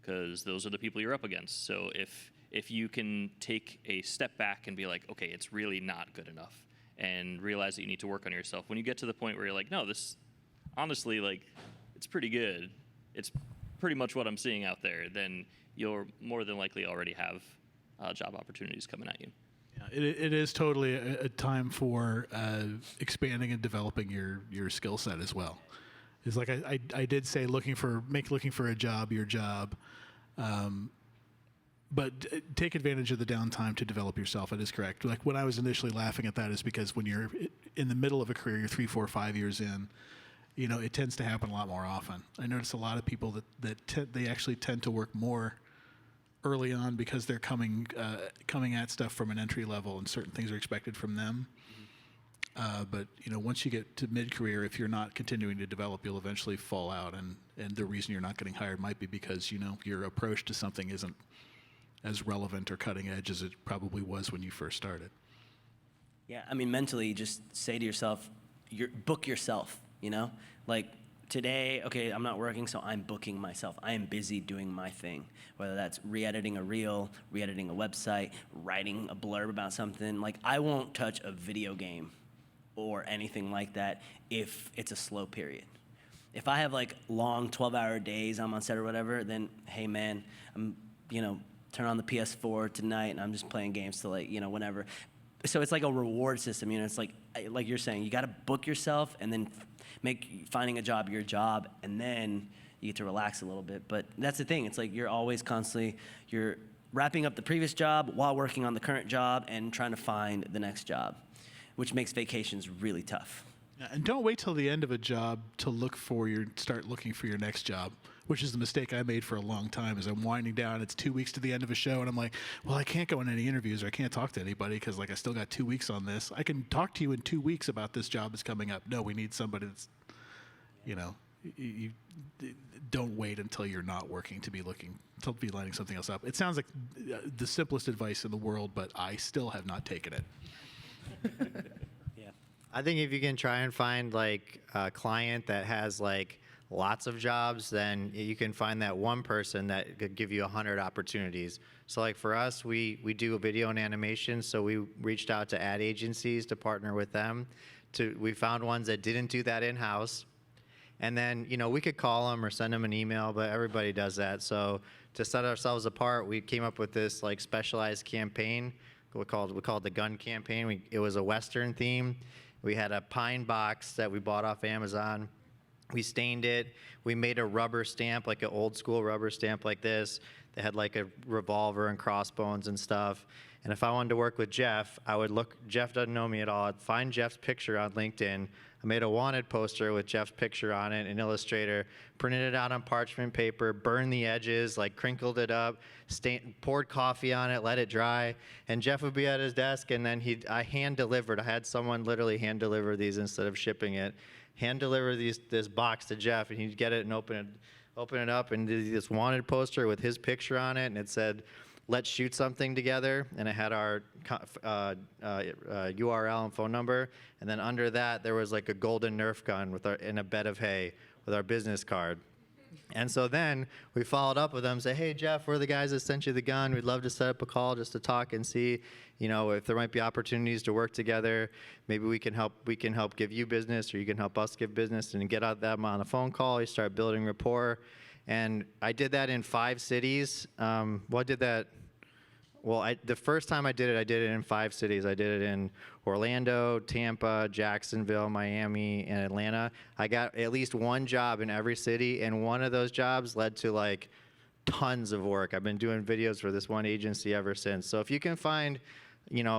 because those are the people you're up against. So if you can take a step back and be like, okay, it's really not good enough, and realize that you need to work on yourself, when you get to the point where you're like, no, this, honestly, like, it's pretty good, it's pretty much what I'm seeing out there, then you'll more than likely already have job opportunities coming at you. Yeah, it is totally a time for expanding and developing your skill set as well. It's like I did say, looking for a job your job, but take advantage of the downtime to develop yourself. It is correct. Like when I was initially laughing at that is because when you're in the middle of a career, you're 3, 4, 5 years in, you know, it tends to happen a lot more often. I notice a lot of people they actually tend to work more early on because they're coming at stuff from an entry level and certain things are expected from them. But you know, once you get to mid-career, if you're not continuing to develop, you'll eventually fall out. And the reason you're not getting hired might be because, you know, your approach to something isn't as relevant or cutting edge as it probably was when you first started. Yeah, I mean, mentally, just say to yourself, book yourself, you know? Like, today, okay, I'm not working, so I'm booking myself. I am busy doing my thing, whether that's re-editing a reel, re-editing a website, writing a blurb about something. Like, I won't touch a video game or anything like that if it's a slow period. If I have, like, long 12-hour days, I'm on set or whatever, then, hey, man, I'm, you know, turn on the PS4 tonight, and I'm just playing games till, like, you know, whenever. So it's like a reward system, you know? It's like you're saying, you got to book yourself and then make finding a job your job, and then you get to relax a little bit. But that's the thing. It's like you're always constantly, you're wrapping up the previous job while working on the current job and trying to find the next job, which makes vacations really tough. Yeah, and don't wait till the end of a job to start looking for your next job, which is the mistake I made for a long time. Is I'm winding down, it's 2 weeks to the end of a show, and I'm like, well, I can't go on any interviews or I can't talk to anybody because, like, I still got 2 weeks on this. I can talk to you in 2 weeks about this job that's coming up. No, we need somebody that's, you know, you don't wait until you're not working to be lining something else up. It sounds like the simplest advice in the world, but I still have not taken it. Yeah, I think if you can try and find like a client that has like lots of jobs, then you can find that one person that could give you 100 opportunities. So like for us, we do a video and animation, so we reached out to ad agencies to partner with them. We found ones that didn't do that in-house. And then, you know, we could call them or send them an email, but everybody does that. So to set ourselves apart, we came up with this like specialized campaign. We called it the gun campaign. It was a Western theme. We had a pine box that we bought off Amazon. We stained it. We made a rubber stamp, like an old school rubber stamp like this. They had like a revolver and crossbones and stuff. And if I wanted to work with Jeff, Jeff doesn't know me at all. I'd find Jeff's picture on LinkedIn. I made a wanted poster with Jeff's picture on it in Illustrator, printed it out on parchment paper, burned the edges, like crinkled it up, poured coffee on it, let it dry, and Jeff would be at his desk, and then I hand delivered. I had someone literally hand deliver these instead of shipping it. Hand deliver this box to Jeff, and he'd get it and open it up, and this wanted poster with his picture on it, and it said, "Let's shoot something together," and it had our URL and phone number, and then under that there was like a golden Nerf gun in a bed of hay with our business card. And so then we followed up with them, say, hey, Jeff, we're the guys that sent you the gun. We'd love to set up a call just to talk and see, if there might be opportunities to work together. Maybe we can help give you business, or you can help us give business, and get out them on a phone call. You start building rapport. And I did that in 5 cities. The first time I did it in 5 cities. I did it in Orlando, Tampa, Jacksonville, Miami, and Atlanta. I got at least one job in every city, and one of those jobs led to like tons of work. I've been doing videos for this one agency ever since. So if you can find,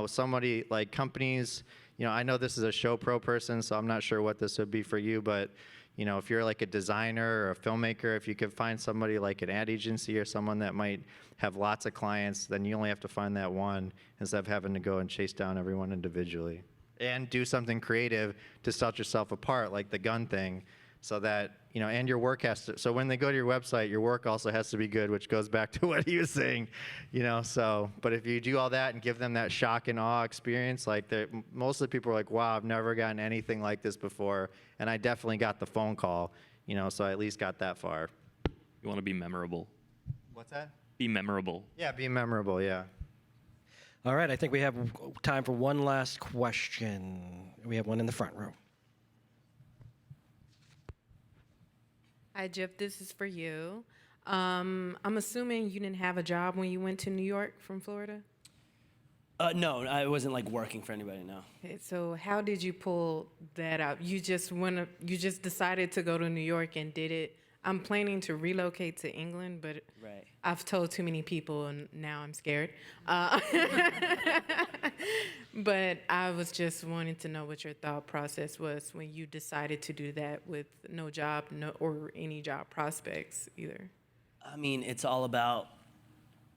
somebody like companies, I know this is a show pro person, so I'm not sure what this would be for you, but if you're like a designer or a filmmaker, if you could find somebody like an ad agency or someone that might have lots of clients, then you only have to find that one instead of having to go and chase down everyone individually. And do something creative to set yourself apart, like the gun thing, so that, and your work so when they go to your website, your work also has to be good, which goes back to what he was saying, but if you do all that and give them that shock and awe experience, like most of the people are like, wow, I've never gotten anything like this before, and I definitely got the phone call, so I at least got that far. You want to be memorable. What's that? Be memorable. Yeah, be memorable, yeah. All right, I think we have time for one last question. We have one in the front row. Hi, Jeff. This is for you. I'm assuming you didn't have a job when you went to New York from Florida? No, I wasn't like working for anybody, no. Okay, so how did you pull that out? You just decided to go to New York and did it. I'm planning to relocate to England, but right. I've told too many people and now I'm scared. But I was just wanting to know what your thought process was when you decided to do that with no job, or any job prospects either. I mean, it's all about,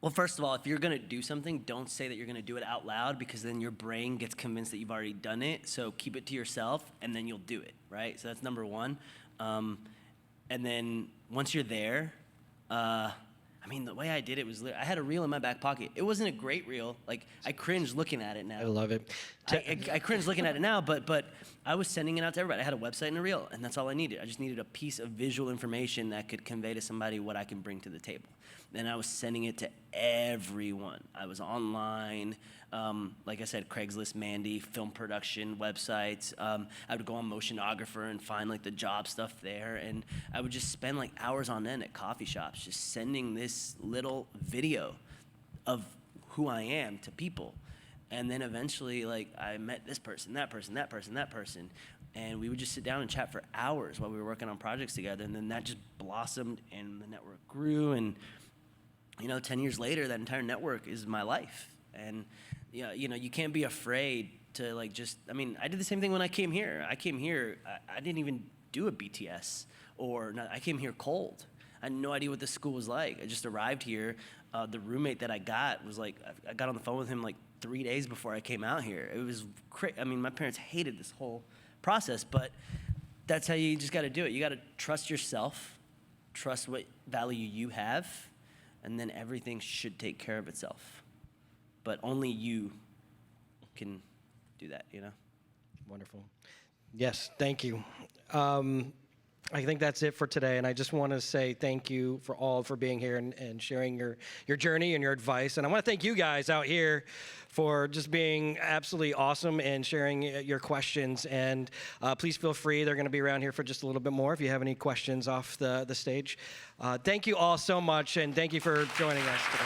well, first of all, if you're going to do something, don't say that you're going to do it out loud, because then your brain gets convinced that you've already done it. So keep it to yourself, and then you'll do it, right? So that's number one. And then once you're there, the way I did it was, I had a reel in my back pocket. It wasn't a great reel. Like, I cringe looking at it now. I love it. I cringe looking at it now, but I was sending it out to everybody. I had a website and a reel, and that's all I needed. I just needed a piece of visual information that could convey to somebody what I can bring to the table. Then I was sending it to everyone. I was online, like I said, Craigslist, Mandy, film production websites. I would go on Motionographer and find like the job stuff there, and I would just spend like hours on end at coffee shops just sending this little video of who I am to people. And then eventually, like, I met this person, that person, that person, that person, and we would just sit down and chat for hours while we were working on projects together, and then that just blossomed and the network grew, and 10 years later, that entire network is my life. And you can't be afraid to like I did the same thing when I came here. I didn't even do a BTS, I came here cold. I had no idea what this school was like. I just arrived here. The roommate that I got was like, I got on the phone with him like 3 days before I came out here. It was my parents hated this whole process, but that's how you just got to do it. You got to trust yourself, trust what value you have, and then everything should take care of itself. But only you can do that, Wonderful. Yes, thank you. I think that's it for today, and I just want to say thank you for being here and sharing your journey and your advice. And I want to thank you guys out here for just being absolutely awesome and sharing your questions. And please feel free. They're going to be around here for just a little bit more if you have any questions off the stage. Thank you all so much, and thank you for joining us today.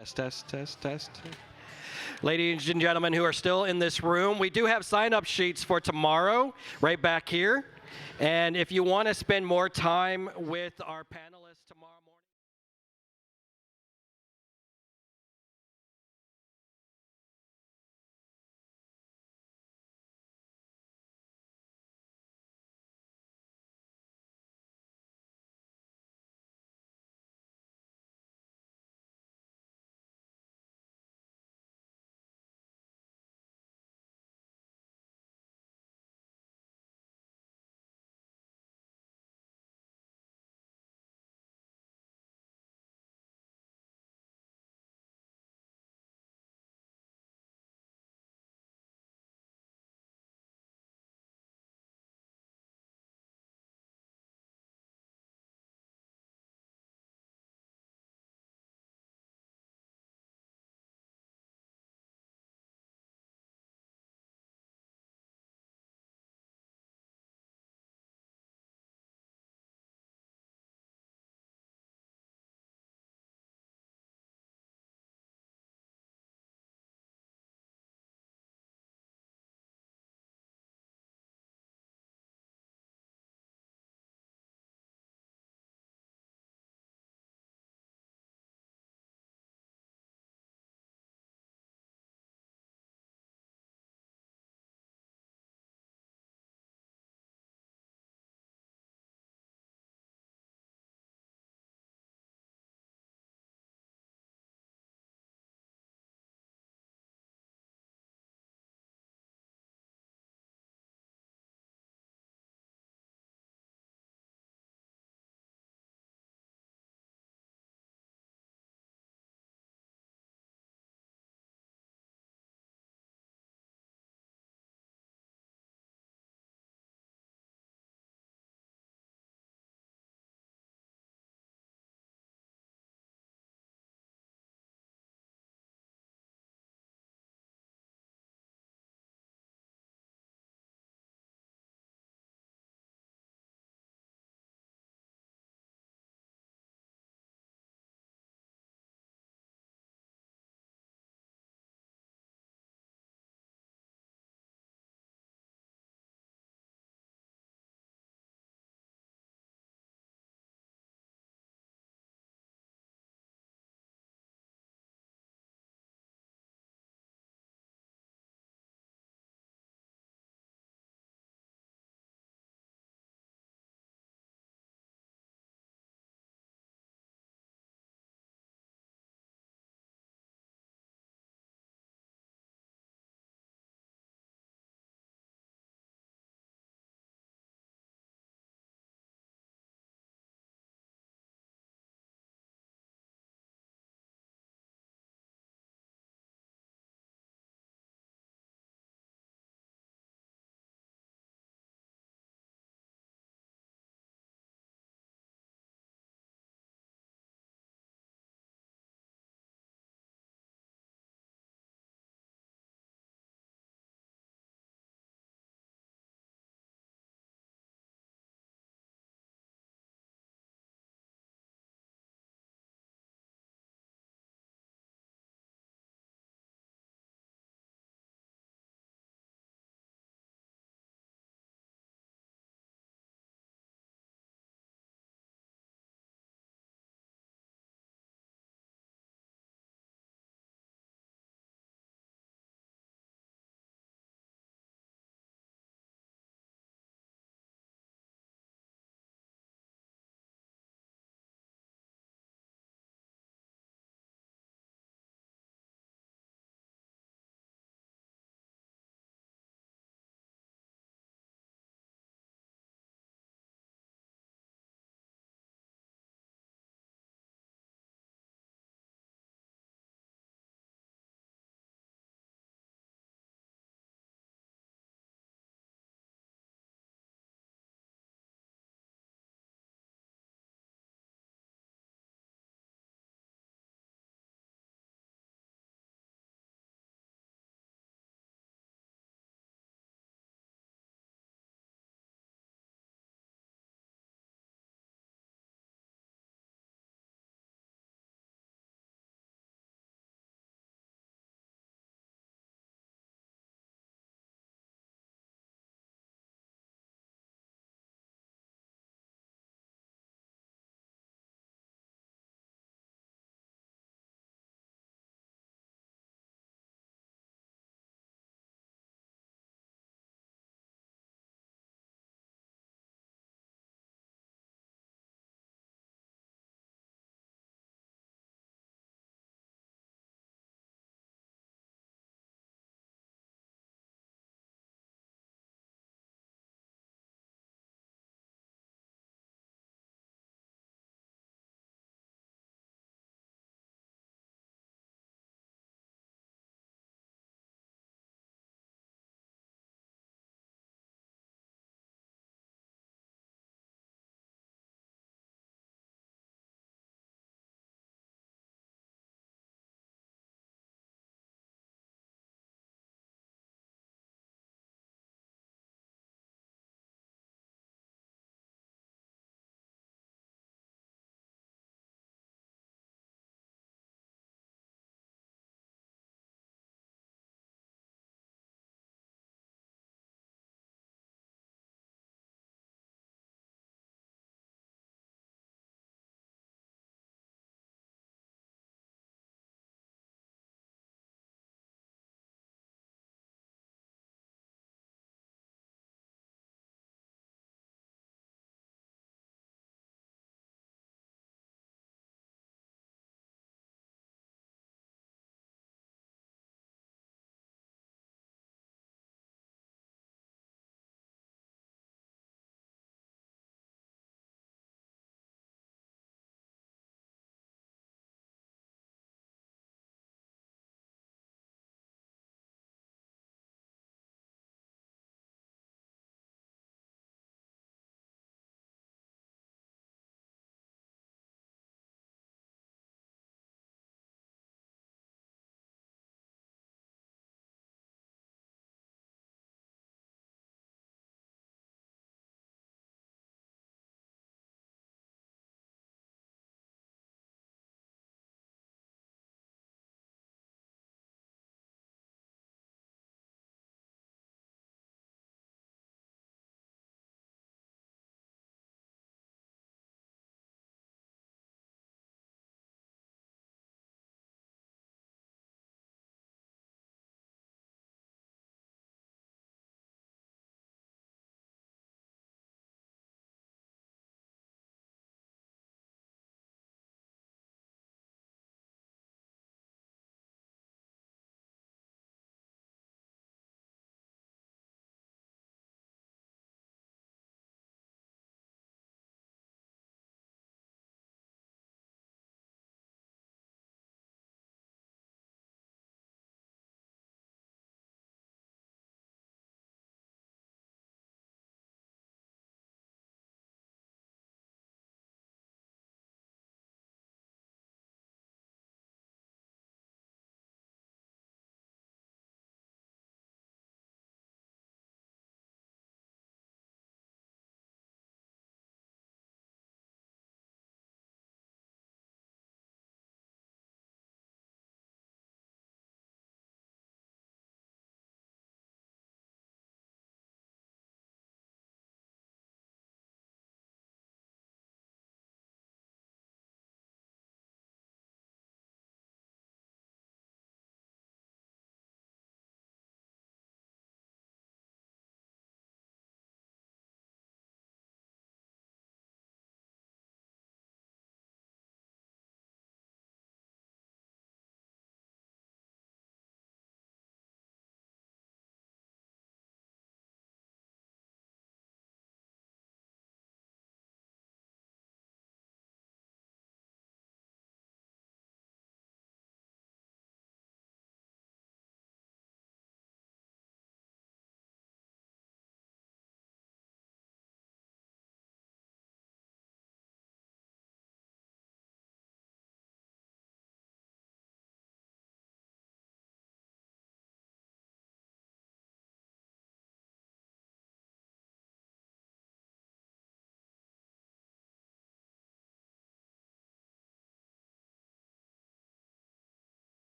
Test, test, test, test. Ladies and gentlemen who are still in this room, we do have sign-up sheets for tomorrow right back here. And if you want to spend more time with our panelists,